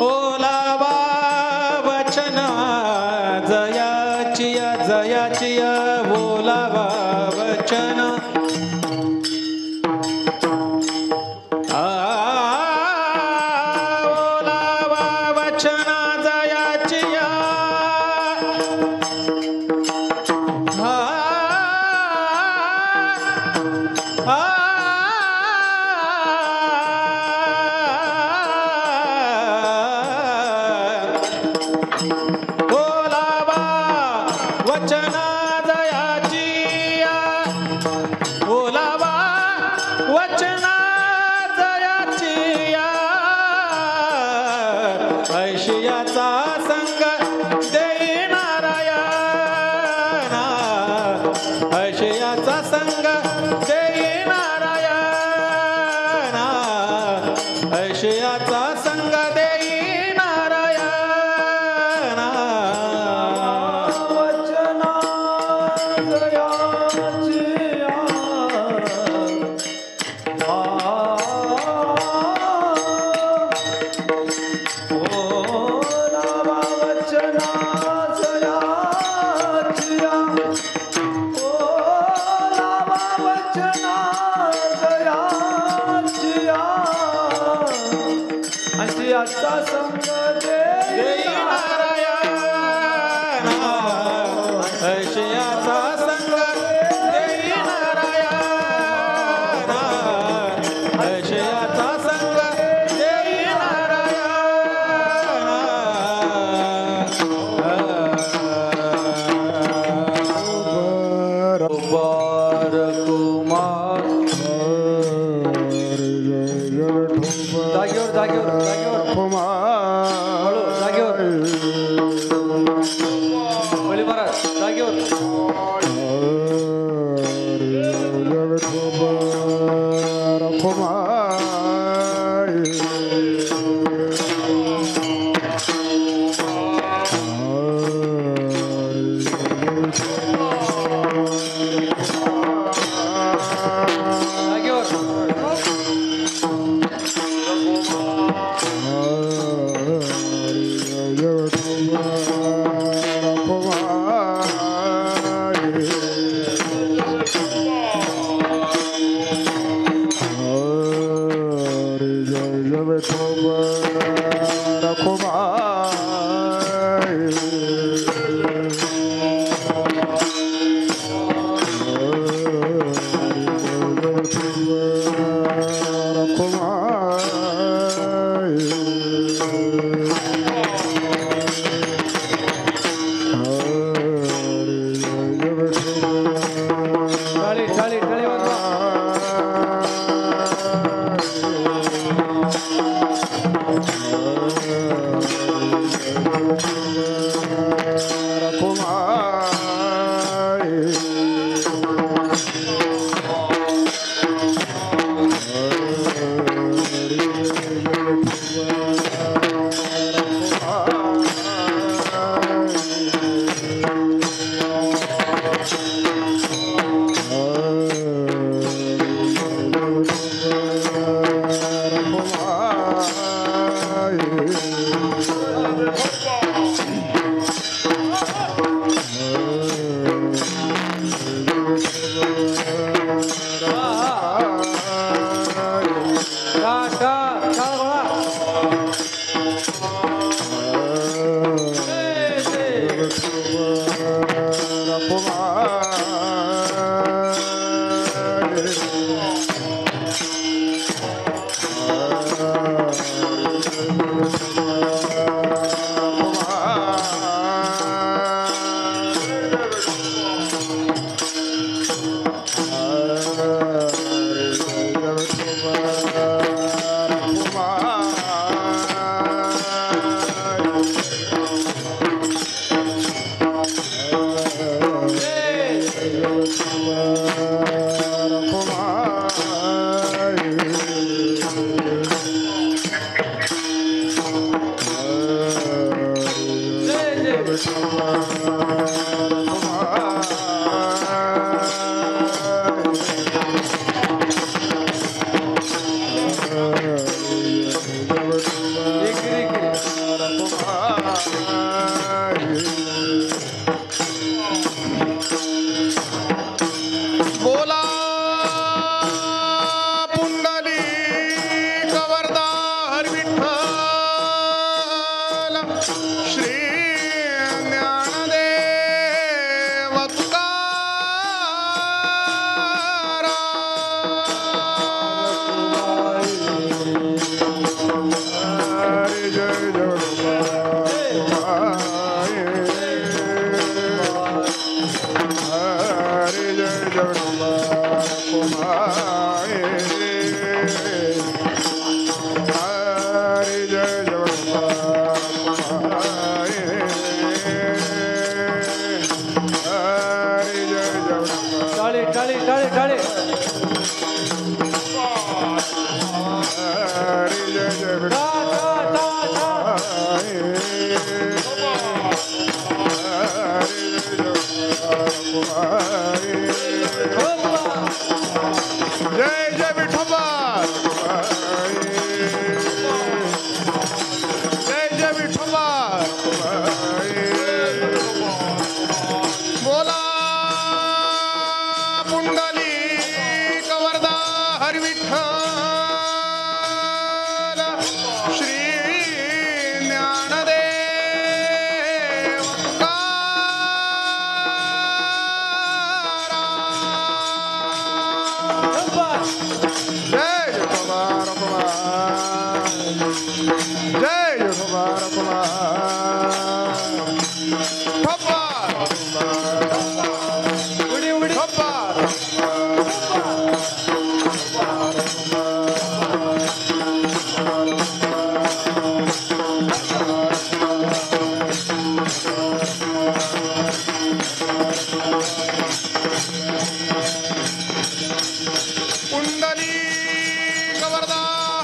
[SPEAKER 2] ओलावा वचना जयाचिया जयाचिया बोलावा वचना ओलावा वचना जयाचिया बोलावा वचना दयाचिया बोलावा वचना दयाचिया ऐशियाचा संग देई नारायण ऐशियाचा संग देई नारायण ऐशियाचा संग देई नारायण वचना दयाचिया बोलावा वचना दयाचिया बोलावा वचना दयाचिया ऐशियाचा संग देई नारायण ऐशियाचा संग देई नारायण ऐशियाचा संग देई नारायण बर कुमार जागेवर जागेवर जागेवर बळी महाराज जागेवर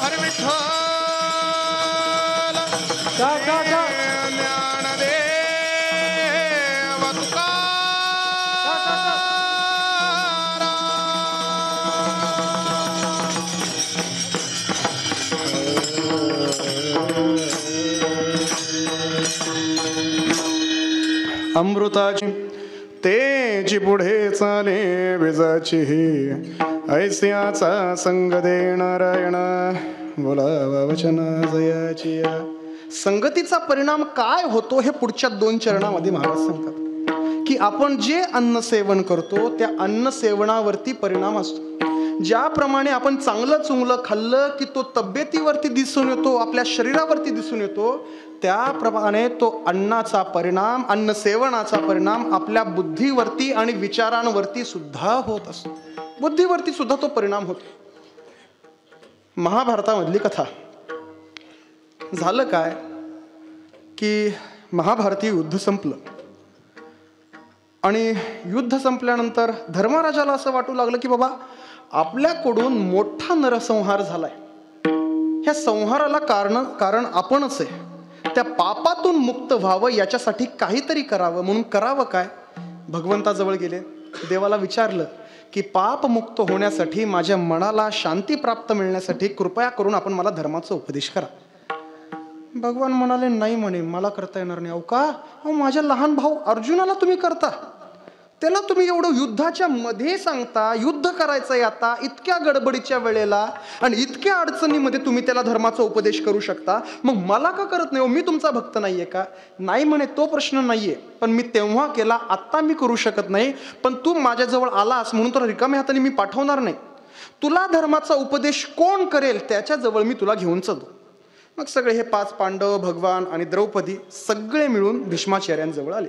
[SPEAKER 3] हरी विठ्ठल ज्ञानदेव तुकाराम. अमृताची तेची पुढे चाले विजाची ऐस्याचा संग दे नारायण बोलावा वचन जयाची.
[SPEAKER 1] संगतीचा परिणाम काय होतो हे पुढच्या 2 चरणामध्ये महाराज सांगतात की आपण जे अन्न सेवन करतो त्या अन्न सेवनावरती परिणाम असतो. ज्याप्रमाणे आपण चांगलं चुंगलं खाल्लं की तो तब्येतीवरती दिसून येतो, आपल्या शरीरावरती दिसून येतो, त्याप्रमाणे तो अन्नाचा परिणाम, अन्न सेवनाचा परिणाम आपल्या बुद्धीवरती आणि विचारांवरती सुद्धा होत असतो. बुद्धीवरती सुद्धा तो परिणाम होतो. महाभारतामधली कथा. झालं काय की महाभारतीय युद्ध संपलं आणि युद्ध संपल्यानंतर धर्मराजाला असं वाटू लागलं की बाबा आपल्याकडून मोठा नरसंहार झालाय. ह्या संहाराला कारण आपणच आहे. त्या पापातून मुक्त व्हावं याच्यासाठी काहीतरी करावं. म्हणून करावं काय? भगवंताजवळ गेले, देवाला विचारलं की पाप मुक्त होण्यासाठी, माझ्या मनाला शांती प्राप्त मिळण्यासाठी कृपया करून आपण मला धर्माचा उपदेश करा. भगवान म्हणाले नाही म्हणे, मला करता येणार नाही. अहो का? अहो माझ्या लहान भाऊ अर्जुनाला तुम्ही करता, त्याला तुम्ही एवढं युद्धाच्या मध्ये सांगता, युद्ध करायचंय आता इतक्या गडबडीच्या वेळेला आणि इतक्या अडचणीमध्ये तुम्ही त्याला धर्माचा उपदेश करू शकता, मग मला का करत नाही? मी तुमचा भक्त नाहीये का? नाही म्हणे, तो प्रश्न नाहीये, पण मी तेव्हा केला, आत्ता मी करू शकत नाही. पण तू माझ्याजवळ आलास म्हणून तुला रिकाम्या हाताने मी पाठवणार नाही. तुला धर्माचा उपदेश कोण करेल त्याच्याजवळ मी तुला घेऊन चालतो. मग सगळे हे 5 पांडव, भगवान आणि द्रौपदी सगळे मिळून भीष्माचार्यांजवळ आले.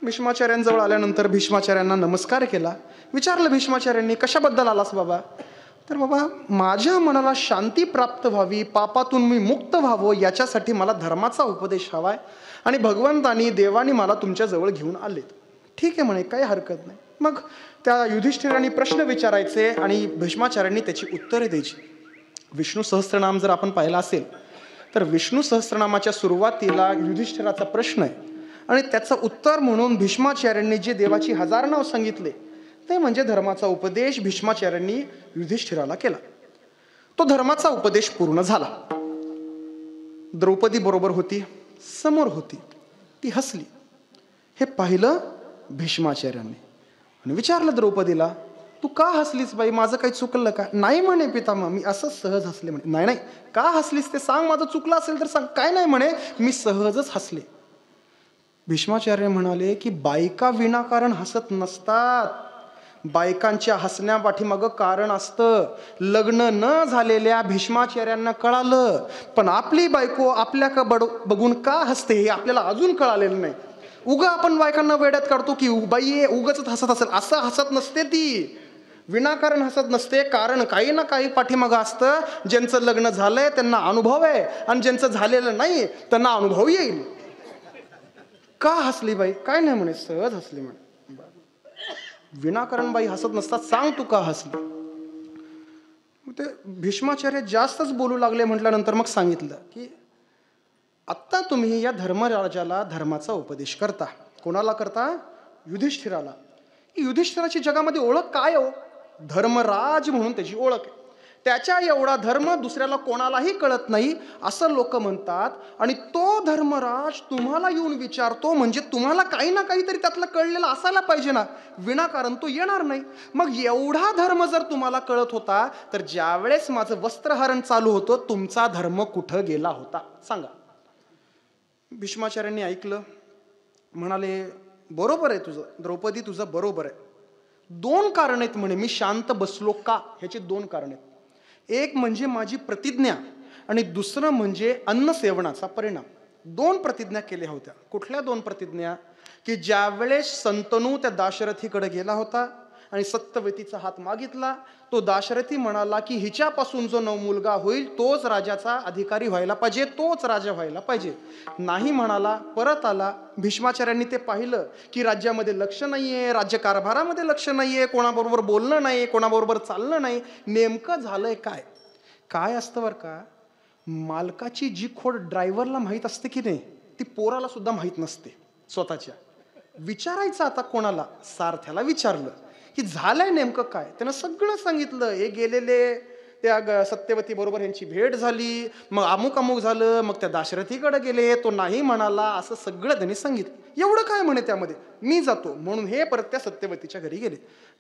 [SPEAKER 1] भीष्माचार्यांजवळ आल्यानंतर भीष्माचार्यांना नमस्कार केला. विचारलं भीष्माचार्यांनी, कशाबद्दल आलास बाबा? तर बाबा माझ्या मनाला शांती प्राप्त व्हावी, पापातून मी मुक्त व्हावं याच्यासाठी मला धर्माचा उपदेश हवाय आणि भगवंतानी देवानी मला तुमच्याजवळ घेऊन आलेत. ठीक आहे म्हणे, काही हरकत नाही. मग त्या युधिष्ठिरांनी प्रश्न विचारायचे आणि भीष्माचार्यांनी त्याची उत्तरे द्यायची. विष्णू सहस्त्रनाम जर आपण पाहिला असेल तर विष्णू सहस्त्रनामाच्या सुरुवातीला युधिष्ठिराचा प्रश्न आहे आणि त्याचं उत्तर म्हणून भीष्माचार्यांनी जे देवाची 1000 नाव सांगितले ते म्हणजे धर्माचा उपदेश भीष्माचार्यांनी युधिष्ठिराला केला. तो धर्माचा उपदेश पूर्ण झाला. द्रौपदी बरोबर होती, समोर होती, ती हसली. हे पाहिलं भीष्माचार्यांनी आणि विचारलं द्रौपदीला, तू का हसलीस बाई? माझं काही चुकलं का? नाही म्हणे पितामह, मी असं सहज हसले म्हणे. नाही नाही, का हसलीस ते सांग, माझं चुकलं असेल तर सांग. काय नाही म्हणे, मी सहजच हसले. भीष्माचार्य म्हणाले की बायका विनाकारण हसत नसतात, बायकांच्या हसण्या पाठीमागं कारण असतं. लग्न न झालेल्या भीष्माचार्यांना कळालं, पण आपली बायको आपल्या बघून का हसते हे आपल्याला अजून कळालेलं नाही. उगा आपण बायकांना वेड्यात काढतो की बाई उगाच हसत असेल, असं हसत नसते ती, विनाकारण हसत नसते. कारण काही ना काही पाठीमागं असतं. ज्यांचं लग्न झालंय त्यांना अनुभव आहे आणि ज्यांचं झालेलं नाही त्यांना अनुभव येईल. का हसली बाई? काय नाही म्हणे, सहज हसली म्हणे. विनाकारण बाई हसत नसतात, सांग तू का हसली? ते भीष्माचार्य जास्तच बोलू लागले. म्हटल्यानंतर मग सांगितलं की आत्ता तुम्ही या धर्मराजाला धर्माचा उपदेश करता. कोणाला करता? युधिष्ठिराला. युधिष्ठिराची जगामध्ये ओळख काय हो? धर्मराज म्हणून त्याची ओळख आहे. त्याच्या एवढा धर्म दुसऱ्याला कोणालाही कळत नाही असं लोक म्हणतात. आणि तो धर्मराज तुम्हाला येऊन विचारतो म्हणजे तुम्हाला काही ना काहीतरी त्यातलं कळलेलं असायला पाहिजे ना, विनाकारण तो येणार नाही. मग एवढा धर्म जर तुम्हाला कळत होता तर ज्यावेळेस माझं वस्त्रहरण चालू होतं तुमचा धर्म कुठं गेला होता सांगा. भीष्माचार्यांनी ऐकलं, म्हणाले बरोबर आहे तुझं द्रौपदी, तुझं बरोबर आहे. 2 कारण आहेत म्हणे मी शांत बसलो का, ह्याची 2 कारण आहेत. एक म्हणजे माझी प्रतिज्ञा आणि दुसरं म्हणजे अन्न सेवनाचा परिणाम. 2 प्रतिज्ञा केल्या होत्या. कुठल्या 2 प्रतिज्ञा? की ज्यावेळेस संतनू त्या दाशरथीकडे गेला होता आणि सत्यवतीचा हात मागितला, तो दाशरथी म्हणाला की हिच्यापासून जो मुलगा होईल तोच राजाचा अधिकारी व्हायला पाहिजे, तोच राजा व्हायला पाहिजे. नाही म्हणाला, परत आला. भीष्माचार्यांनी ते पाहिलं की राज्यामध्ये लक्ष नाहीये, राज्यकारभारामध्ये लक्ष नाहीये, कोणाबरोबर बोलणं नाही, कोणाबरोबर चालणं नाही. नेमकं झालंय काय काय असतं बरं का, मालकाची जी खोड ड्रायव्हरला माहीत असते की नाही, ती पोराला सुद्धा माहीत नसते स्वतःच्या. विचारायचं आता कोणाला, सारथ्याला विचारलं की झालंय नेमकं काय. त्यानं सगळं सांगितलं. हे गेलेले त्या सत्यवती बरोबर यांची भेट झाली, मग अमुक अमुक झालं, मग त्या दाशरथीकडे गेले, तो नाही म्हणाला, असं सगळं त्यांनी सांगितलं. एवढं काय म्हणे त्यामध्ये, मी जातो म्हणून हे परत त्या सत्यवतीच्या घरी गेले.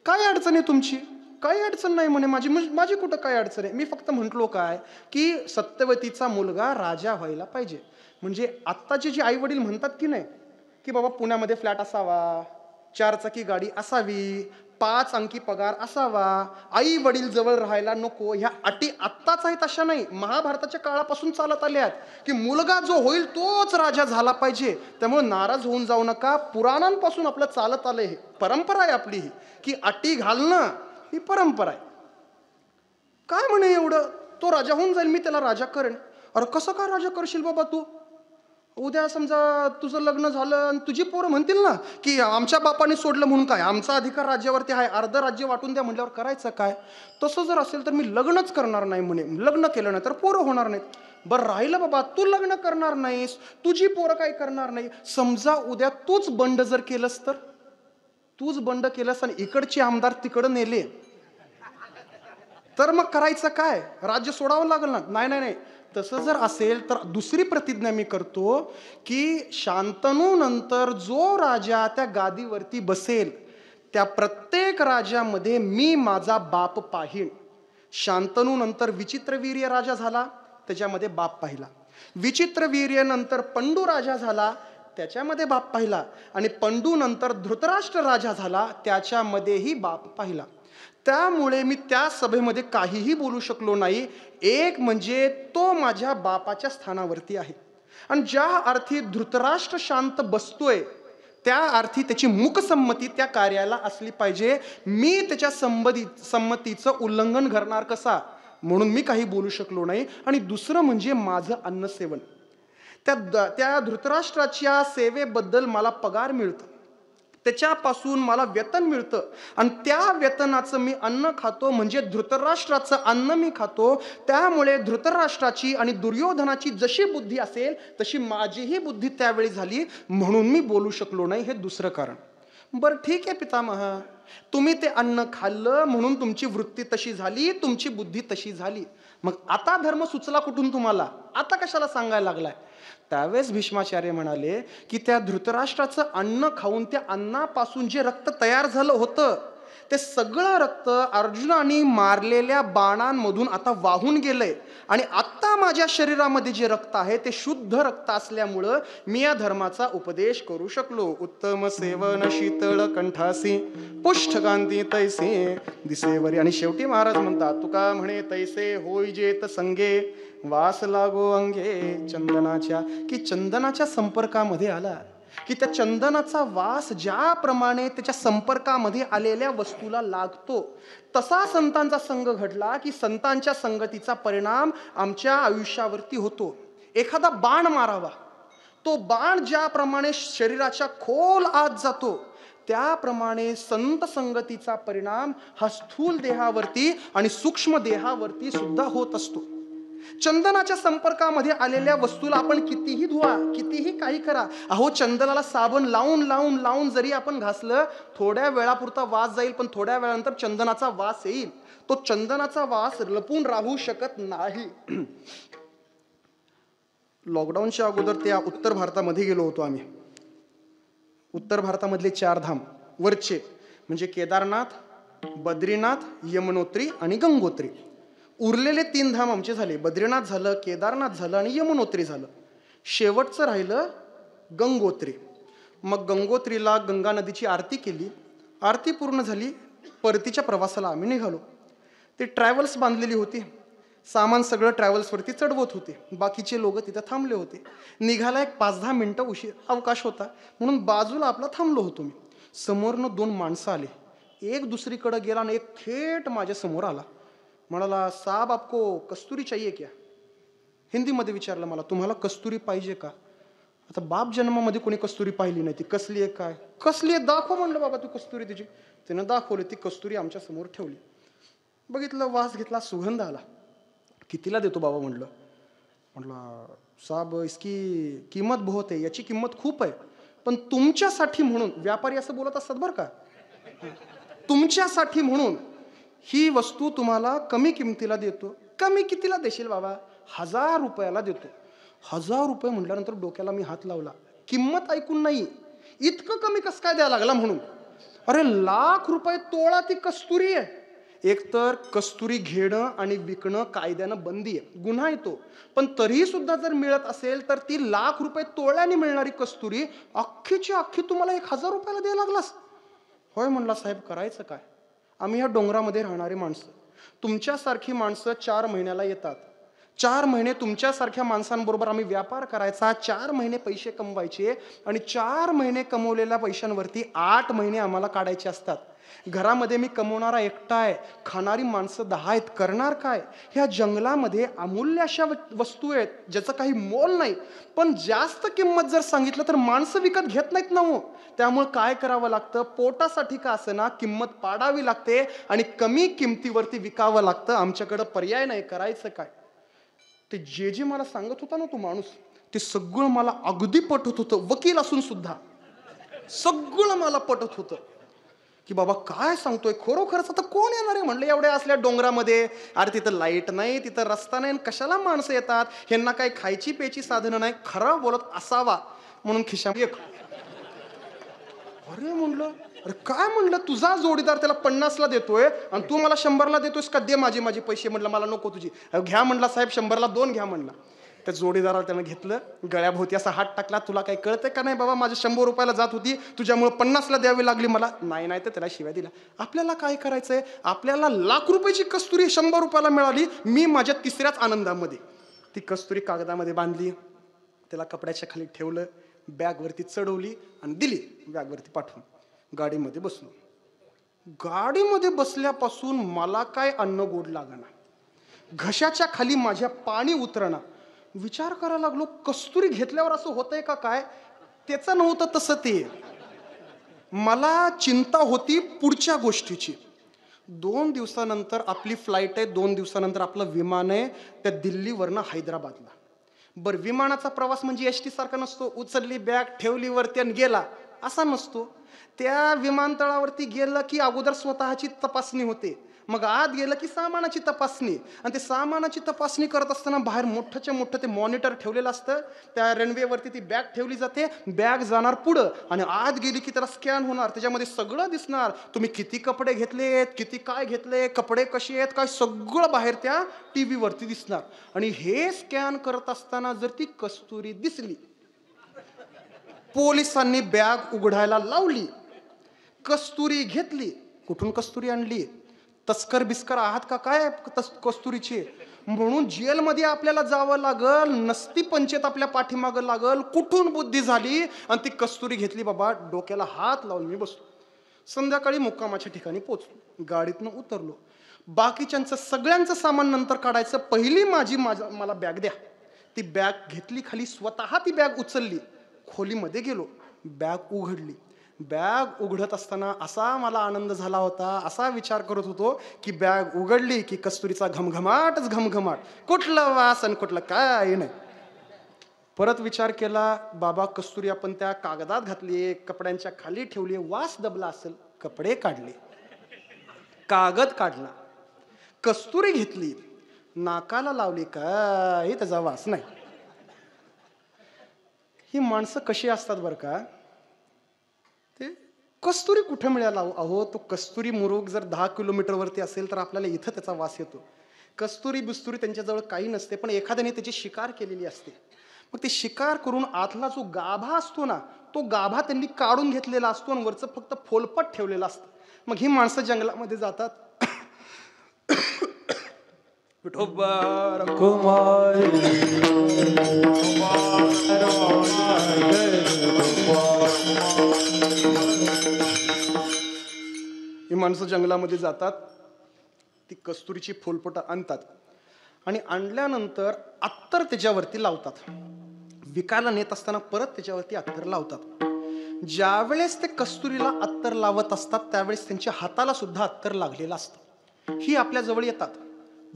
[SPEAKER 1] काय अडचण आहे तुमची? काही अडचण नाही म्हणे, माझी कुठं काय अडचण आहे. मी फक्त म्हटलो काय की सत्यवतीचा मुलगा राजा व्हायला पाहिजे. म्हणजे आत्ताचे जे आई वडील म्हणतात की नाही की बाबा पुण्यामध्ये फ्लॅट असावा, 4 चाकी गाडी असावी, 5 अंकी पगार असावा, आई वडील जवळ राहायला नको, ह्या अटी आत्ताच आहेत अशा नाही, महाभारताच्या काळापासून चालत आल्या आहेत की मुलगा जो होईल तोच राजा झाला पाहिजे. त्यामुळे नाराज होऊन जाऊ नका. पुराणांपासून आपलं चालत आलंय, हे परंपरा आहे आपली ही, की अटी घालणं ही परंपरा आहे. काय म्हणे एवढं, तो राजा होऊन जाईल, मी त्याला राजा करेन. अरे कसं काय राजा करशील बाबा तू? उद्या समजा तुझं लग्न झालं आणि तुझी पोरं म्हणतील ना की आमच्या बापाने सोडलं म्हणून काय, आमचा अधिकार राज्यावरती आहे, अर्ध राज्य वाटून द्या म्हटल्यावर करायचं काय? तसं जर असेल तर मी लग्नच करणार नाही म्हणे. लग्न केलं नाही तर पोरं होणार नाहीत. बरं राहिलं बाबा, तू लग्न करणार नाहीस, तुझी पोरं काय करणार नाही. समजा उद्या तूच बंड जर केलंस तर, तूच बंड केलंस आणि इकडचे आमदार तिकडं नेले तर मग करायचं काय? राज्य सोडावं लागलं ना. नाही नाही नाही, तसं जर असेल तर दुसरी प्रतिज्ञा मी करतो की शांतनू नंतर जो राजा त्या गादीवरती बसेल त्या प्रत्येक राजामध्ये मी माझा बाप पाहीन. शांतनू नंतर विचित्रवीर्य राजा झाला, त्याच्यामध्ये बाप पाहिला. विचित्रवीर्य नंतर पंडू राजा झाला, त्याच्यामध्ये बाप पाहिला. आणि पंडू नंतर धृतराष्ट्र राजा झाला, त्याच्यामध्येही बाप पाहिला. त्यामुळे मी त्या सभेमध्ये काहीही बोलू शकलो नाही. एक म्हणजे तो माझ्या बापाच्या स्थानावरती आहे, आणि ज्या अर्थी धृतराष्ट्र शांत बसतोय त्या अर्थी त्याची मुकसंमती त्या कार्याला असली पाहिजे. मी त्याच्या संमतीचं उल्लंघन करणार कसा, म्हणून मी काही बोलू शकलो नाही. आणि दुसरं म्हणजे माझं अन्नसेवन, त्या धृतराष्ट्राच्या सेवेबद्दल मला पगार मिळतं, त्याच्यापासून मला वेतन मिळतं, आणि त्या वेतनाचं मी अन्न खातो, म्हणजे धृतराष्ट्राचं अन्न मी खातो. त्यामुळे धृतराष्ट्राची आणि दुर्योधनाची जशी बुद्धी असेल तशी माझीही बुद्धी त्यावेळी झाली, म्हणून मी बोलू शकलो नाही. हे दुसरं कारण. बरं ठीक आहे पितामह, तुम्ही ते अन्न खाल्लं म्हणून तुमची वृत्ती तशी झाली, तुमची बुद्धी तशी झाली, मग आता धर्म सुचला कुठून तुम्हाला? आता कशाला सांगायला लागलाय? त्यावेळेस भीष्माचार्य म्हणाले की त्या धृतराष्ट्राचं अन्न खाऊन त्या अन्नापासून जे रक्त तयार झालं होतं ते सगळं रक्त अर्जुनाने मारलेल्या बाणांमधून आता वाहून गेलंय, आणि आता माझ्या शरीरामध्ये जे रक्त आहे ते शुद्ध रक्त असल्यामुळं मी या धर्माचा उपदेश करू शकलो. उत्तम सेवन शीतळ कंठासी पुष्ठकांती तैसे दिसेवरी. आणि शेवटी महाराज म्हणतात, तुका म्हणे तैसे होई जेत संगे वास लागो अंगे चंदनाच्या, की चंदनाच्या संपर्कामध्ये आला की त्या चंदनाचा वास ज्याप्रमाणे त्याच्या संपर्कामध्ये आलेल्या वस्तूला लागतो तसा संतांचा संग घडला की संतांच्या संगतीचा परिणाम आमच्या आयुष्यावरती होतो. एखादा बाण मारावा, तो बाण ज्याप्रमाणे शरीराच्या खोल आत जातो त्याप्रमाणे संत संगतीचा परिणाम हा स्थूल देहावरती आणि सूक्ष्म देहावरती सुद्धा होत असतो. चंदनाच्या संपर्कामध्ये आलेल्या वस्तूला आपण कितीही धुवा, कितीही काही करा, अहो चंदनाला साबण लावून लावून लावून जरी आपण घासलं थोड्या वेळापुरता वास जाईल, पण थोड्या वेळानंतर चंदनाचा वास येईल. तो चंदनाचा वास लपून राहू शकत नाही. लॉकडाऊनच्या अगोदर त्या उत्तर भारतामध्ये गेलो होतो आम्ही. उत्तर भारतामधले 4 धाम वरचे म्हणजे केदारनाथ, बद्रीनाथ, यमुनोत्री आणि गंगोत्री. उरलेले 3 धाम आमचे झाले. बद्रीनाथ झालं, केदारनाथ झालं आणि यमुनोत्री झालं. शेवटचं राहिलं गंगोत्री. मग गंगोत्रीला गंगा नदीची आरती केली. आरती पूर्ण झाली, परतीच्या प्रवासाला आम्ही निघालो. ते ट्रॅव्हल्स बांधलेली होती, सामान सगळं ट्रॅव्हल्सवरती चढवत होते, बाकीचे लोक तिथं थांबले होते. निघाला एक 5-10 मिनटं उशीर अवकाश होता म्हणून बाजूला आपला थांबलो होतो मी. समोरनं 2 माणसं आले, एक दुसरीकडे गेला आणि एक थेट माझ्या समोर आला. म्हणाला, साहब आपको कस्तुरी चाहिए क्या? हिंदीमध्ये विचारलं मला, तुम्हाला कस्तुरी पाहिजे का? आता बाप जन्मामध्ये कोणी कस्तुरी पाहिली नाही. ती कसली आहे काय? कसली आहे दाखव म्हणलं. बाबा तू कस्तुरी तिची. त्यानं दाखवली, ती कस्तुरी आमच्या समोर ठेवली. बघितलं, वास घेतला, सुगंध आला. कितीला देतो बाबा म्हटलं. साहब इसकी किंमत बहुत आहे, याची किंमत खूप आहे, पण तुमच्यासाठी म्हणून, व्यापारी असं बोलत असतात बरं का, तुमच्यासाठी म्हणून ही वस्तू तुम्हाला कमी किमतीला देतो. कमी कितीला देशील बाबा? 1000 रुपयाला देतो. 1000 रुपये म्हटल्यानंतर डोक्याला मी हात लावला. किंमत ऐकून नाही, इतकं कमी कसं काय द्यायला लागला म्हणून. अरे लाख रुपये तोळा ती कस्तुरी आहे. एकतर कस्तुरी घेणं आणि विकणं कायद्यानं बंदी आहे, गुन्हा येतो. पण तरीही सुद्धा जर मिळत असेल तर ती लाख रुपये तोळ्याने मिळणारी कस्तुरी अख्खीची अख्खी तुम्हाला 1000 रुपयाला द्यायला लागलास. होय म्हणला साहेब, करायचं काय? आम्ही ह्या डोंगरामध्ये राहणारी माणसं, तुमच्यासारखी माणसं 4 महिन्याला येतात. 4 महिने तुमच्यासारख्या माणसांबरोबर आम्ही व्यापार करायचा, 4 महिने पैसे कमवायचे आणि 4 महिने कमवलेल्या पैशांवरती 8 महिने आम्हाला काढायचे असतात. घरामध्ये मी कमवणारा एकटा आहे, खाणारी माणसं 10 आहेत, करणार काय? ह्या जंगलामध्ये अमूल्य अशा वस्तू आहेत ज्याचं काही मोल नाही, पण जास्त किंमत जर सांगितलं तर माणसं विकत घेत नाहीत ना हो. त्यामुळे काय करावं लागतं? पोटासाठी का असेना किंमत पाडावी लागते आणि कमी किमतीवरती विकावं लागतं. आमच्याकडं पर्याय नाही, करायचं काय? ते जे मला सांगत होता ना तो माणूस, ते सगळं मला अगदी पटत होतं. वकील असून सुद्धा सगळं मला पटत होतं की बाबा काय सांगतोय, खरोखरच आता कोण येणार आहे म्हणलं एवढ्या असल्या डोंगरामध्ये. अरे तिथं लाईट नाही, तिथं रस्ता नाही, कशाला माणसं येतात? ह्यांना काही खायची प्यायची साधनं नाही. खरं बोलत असावा म्हणून खिशामध्ये एक. अरे म्हणलं, अरे काय म्हणलं, तुझा जोडीदार त्याला 50ला देतोय आणि तू मला 100ला देतोयस का? दे माझे पैसे. म्हटलं मला नको तुझी. घ्या म्हणला साहेब, 100ला 2 घ्या म्हणला. त्या जोडीदाराला त्यानं घेतलं, गळ्याभोवती असा हात टाकला. तुला काही कळतंय का नाही बाबा, माझ्या 100 रुपयाला जात होती, तुझ्यामुळे 50ला द्यावी लागली मला. नाही तर त्याला शिव्या दिला. आपल्याला काय करायचंय? आपल्याला लाख रुपयाची कस्तुरी 100 रुपयाला मिळाली. मी माझ्या 3ऱ्याच आनंदामध्ये ती कस्तुरी कागदामध्ये बांधली, त्याला कपड्याच्या खाली ठेवलं, बॅगवरती चढवली आणि दिली बॅगवरती पाठवून. गाडीमध्ये बसलो. गाडीमध्ये बसल्यापासून मला काय अन्न गोड लागना, घशाच्या खाली माझ्या पाणी उतरणा. विचार करायला लागलो, कस्तुरी घेतल्यावर असं होतंय का काय? त्याचं नव्हतं तसं. ते मला चिंता होती पुढच्या गोष्टीची. 2 दिवसानंतर आपली फ्लाईट आहे, 2 दिवसानंतर आपलं विमान आहे, त्या दिल्लीवरनं हैदराबादला. बरं, विमानाचा प्रवास म्हणजे एसटी सारखा नसतो, उचलली बॅग ठेवली वरती आणि गेला, असा नसतो. त्या विमानतळावरती गेलं की अगोदर स्वतःची तपासणी होते, मग आत गेलं की सामानाची तपासणी. आणि ते सामानाची तपासणी करत असताना बाहेर मोठंच्या मोठं ते मॉनिटर ठेवलेलं असतं. त्या रनवेवरती ती बॅग ठेवली जाते, बॅग जाणार पुढं आणि आत गेली की त्याला स्कॅन होणार, त्याच्यामध्ये सगळं दिसणार. तुम्ही किती कपडे घेतलेत, किती काय घेतले, कपडे कसे आहेत, काय सगळं बाहेर त्या TV वरती दिसणार. आणि हे स्कॅन करत असताना जर ती कस्तुरी दिसली, पोलिसांनी बॅग उघडायला लावली, कस्तुरी घेतली. कुठून कस्तुरी आणली? तस्कर बिस्कर आहात का काय कस्तुरीची? म्हणून जेलमध्ये आपल्याला जावं लागल, नसती पंचायत आपल्या पाठीमागं लागल. कुठून बुद्धी झाली आणि ती कस्तुरी घेतली बाबा. डोक्याला हात लावून मी बसलो. संध्याकाळी मुक्कामाच्या ठिकाणी पोहोचलो, गाडीतनं उतरलो. बाकीच्यांचं सगळ्यांचं सामान नंतर काढायचं, पहिली मला बॅग द्या. ती बॅग घेतली खाली, स्वतः ती बॅग उचलली, खोलीमध्ये गेलो, बॅग उघडली. बॅग उघडत असताना असा मला आनंद झाला होता, असा विचार करत होतो की बॅग उघडली की कस्तुरीचा घमघमाटच घमघमाट, कुठलं वास आणि कुठलं काय नाही. परत विचार केला, बाबा कस्तुरी आपण त्या कागदात घातली, कपड्यांच्या खाली ठेवली, वास दबला असेल. कपडे काढले, कागद काढला, कस्तुरी घेतली, नाकाला लावली, काय त्याचा वास नाही. ही माणसं कशी असतात बरं का? ते कस्तुरी कुठे मिळाला? अहो, तो कस्तुरी मुरुग जर 10 किलोमीटरवरती असेल तर आपल्याला इथं त्याचा वास येतो. कस्तुरी बिस्तुरी त्यांच्याजवळ काही नसते, पण एखाद्याने त्याची शिकार केलेली असते. मग ते शिकार करून आतला जो गाभा असतो ना, तो गाभा त्यांनी काढून घेतलेला असतो आणि वरचं फक्त फोलपट ठेवलेलं असतं. मग ही माणसं जंगलामध्ये जातात. ही माणसं जंगलामध्ये जातात, ती कस्तुरीची फुलपटं आणतात आणि आणल्यानंतर अत्तर त्याच्यावरती लावतात. विकायला नेत असताना परत त्याच्यावरती अत्तर लावतात. ज्यावेळेस ते कस्तुरीला अत्तर लावत असतात त्यावेळेस त्यांच्या हाताला सुद्धा अत्तर लागलेलं असतं. ही आपल्या जवळ येतात,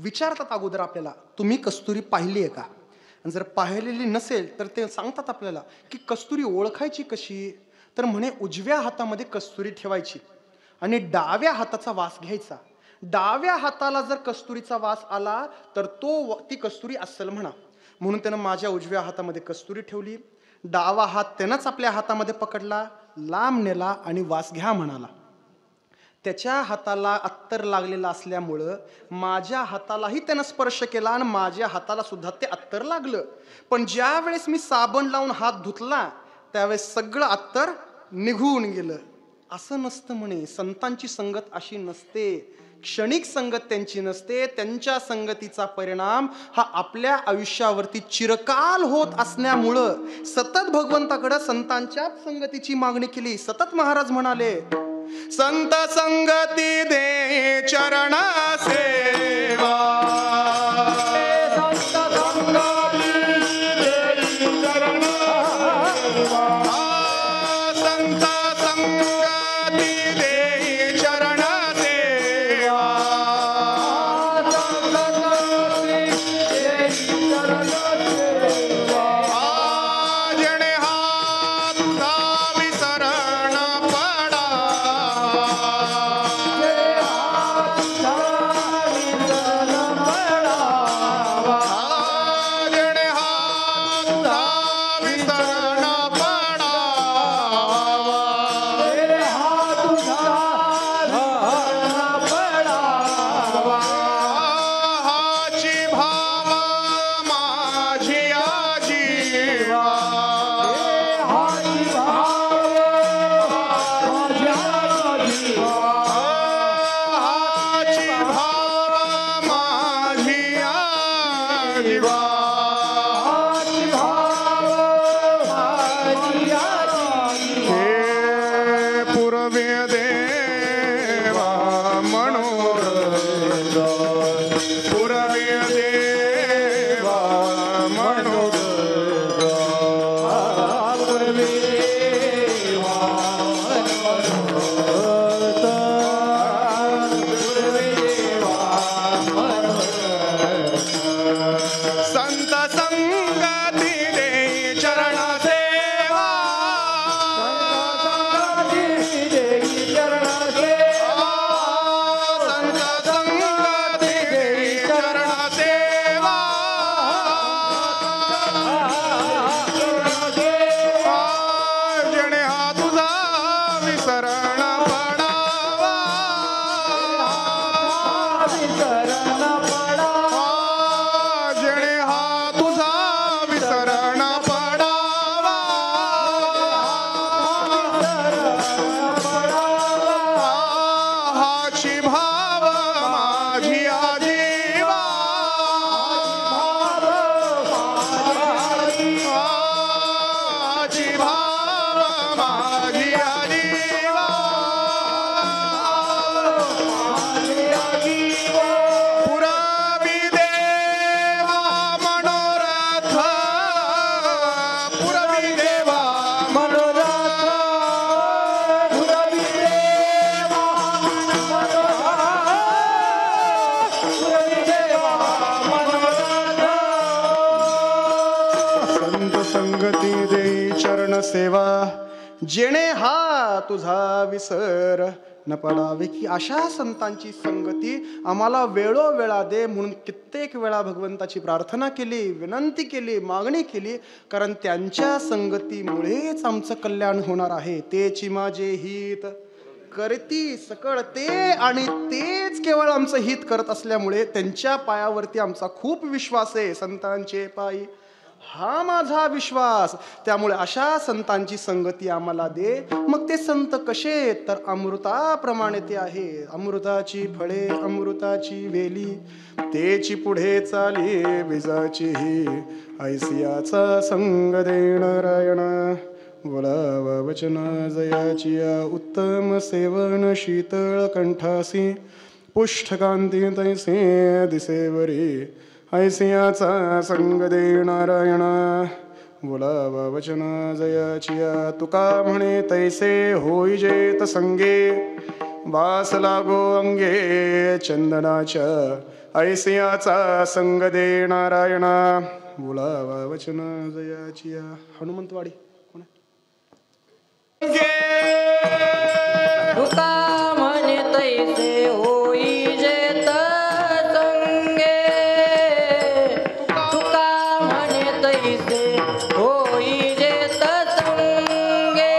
[SPEAKER 1] विचारतात अगोदर आपल्याला, तुम्ही कस्तुरी पाहिली आहे का? आणि जर पाहिलेली नसेल तर ते सांगतात आपल्याला की कस्तुरी ओळखायची कशी? तर म्हणे उजव्या हातामध्ये कस्तुरी ठेवायची आणि डाव्या हाताचा वास घ्यायचा. डाव्या हाताला जर कस्तुरीचा वास आला तर ती कस्तुरी अस्सल म्हणा. म्हणून त्यानं माझ्या उजव्या हातामध्ये कस्तुरी ठेवली. डावा हात त्यानंच आपल्या हातामध्ये पकडला, लांब नेला आणि वास घ्या म्हणाला. त्याच्या हाताला अत्तर लागलेला असल्यामुळं माझ्या हातालाही त्यानं स्पर्श केला आणि माझ्या हाताला सुद्धा ते अत्तर लागलं. पण ज्या वेळेस मी साबण लावून हात धुतला त्यावेळेस सगळं अत्तर निघून गेलं. असं नसतं म्हणे. संतांची संगत अशी नसते. क्षणिक संगत त्यांची नसते. त्यांच्या संगतीचा परिणाम हा आपल्या आयुष्यावरती चिरकाल होत असण्यामुळं सतत भगवंताकडे संतांच्याच संगतीची मागणी केली. सतत महाराज म्हणाले, संत संगती दे चरण सेवा, संत संगती दे चरण सेवा, संत संगती दे चरण सेवा, संत संगती दे चरण सेवा, जणे हा तुझा विसरण पडा, सेवा, जेणे हा तुझा विसर न पडावे. की अशा संतांची संगती आम्हाला वेळोवेळा दे म्हणून कित्येक वेळा भगवंताची प्रार्थना केली, विनंती केली, मागणी केली. कारण त्यांच्या संगतीमुळेच आमचं कल्याण होणार आहे. तेची माझे हित करती सकळ ते, आणि तेच केवळ आमचं हित करत असल्यामुळे त्यांच्या पायावरती आमचा खूप विश्वास आहे. संतांचे पायी हा माझा विश्वास. त्यामुळे अशा संतांची संगती आम्हाला दे. मग ते संत कसे? तर अमृताप्रमाणे ते आहे. अमृताची फळे अमृताची वेली, तेची पुढे चाली बीजाची ही. ऐसियाचा संग दे नारायण, बोलावा वचन जयाची. उत्तम सेवन शीतळ कंठासी, पुष्ठकांती तैसे दिसेवरी. ऐसियाचा संग दे नारायण, बोलावा वचन जयाचिया. तुका म्हणे तैसे होईजे तसंगे, वास लागो अंगे चंदनाच्या.
[SPEAKER 3] ऐसियाचा संग दे नारायणा बोलावा वचन जयाची हनुमंतवाडी कोण
[SPEAKER 5] तुका म्हणे तैसे होई जेत संगे तुका म्हणे तैसे होई जेत संगे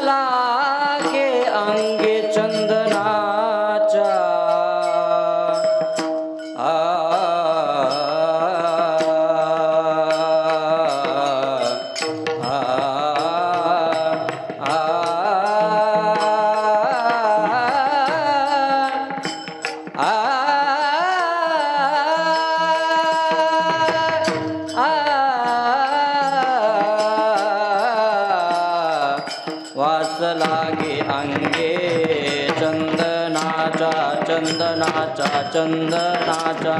[SPEAKER 5] लागे अंगे चंदनाच्या वास लागे अंगे चंदनाचा चंदनाचा चंदनाचा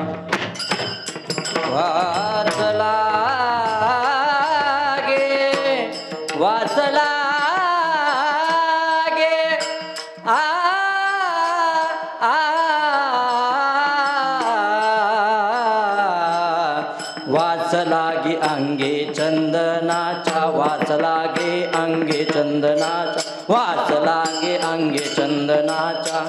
[SPEAKER 5] वास लागे वास लागे अंगे चंदनाचा वास लागे अंगे चंदनाचा वास लागे अंगे चंदनाचा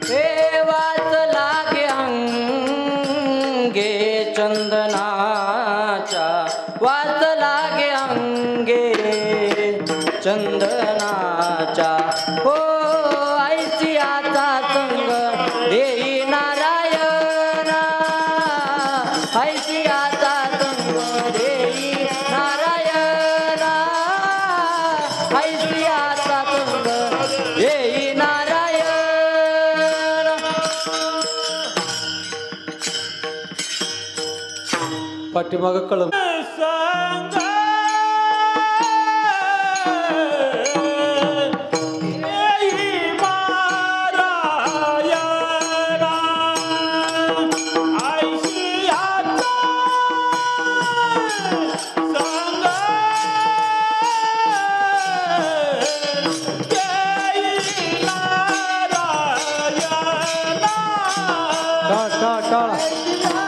[SPEAKER 5] हे वास लागे अंगे चंदनाचा वास लागे अंगे चंदनाचा हो ऐसियाचा संग देई नारायणा ऐसियाचा संग देई नारायणा ऐसियाचा संग देई नारायण
[SPEAKER 2] पाठीमाग कळम टाळा
[SPEAKER 1] संग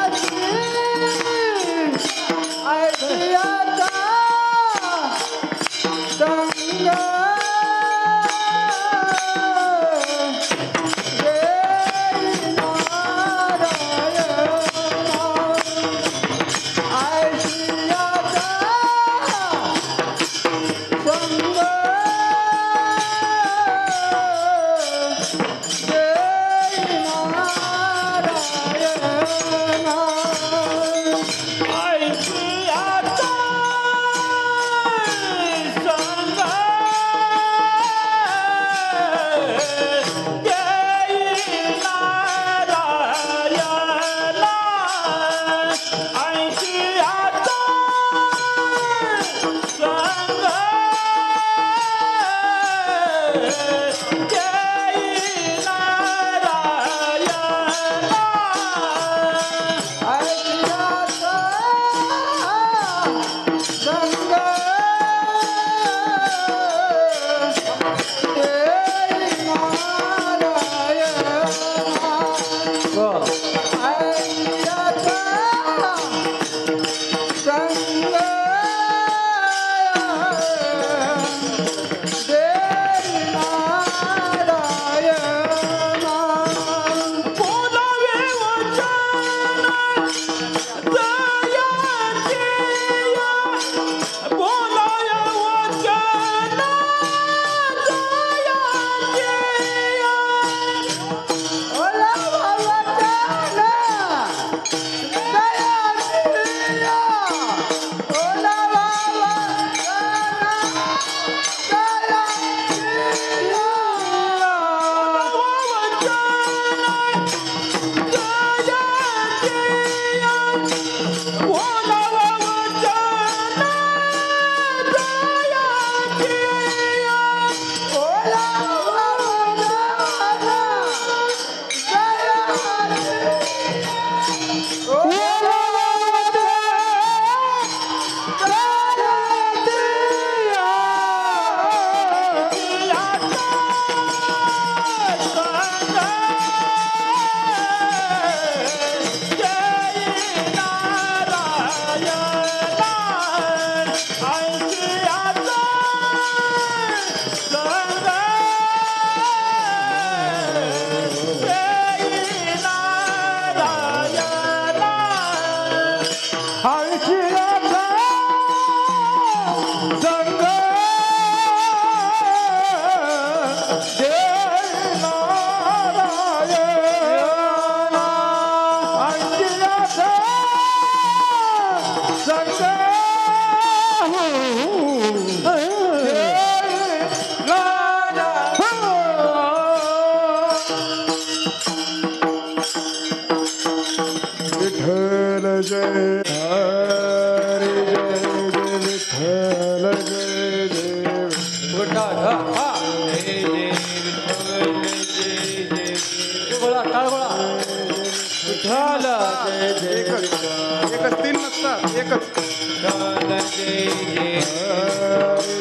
[SPEAKER 1] एकच तीन नसतात एकच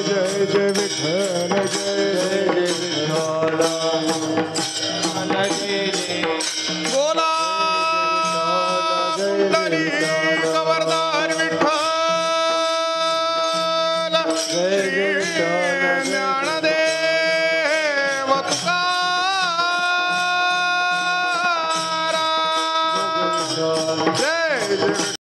[SPEAKER 3] जय जय विठ्ठल जय
[SPEAKER 1] बोला खबरदार विठ्ठल श्री ज्ञानदेव तुकाराम जय जय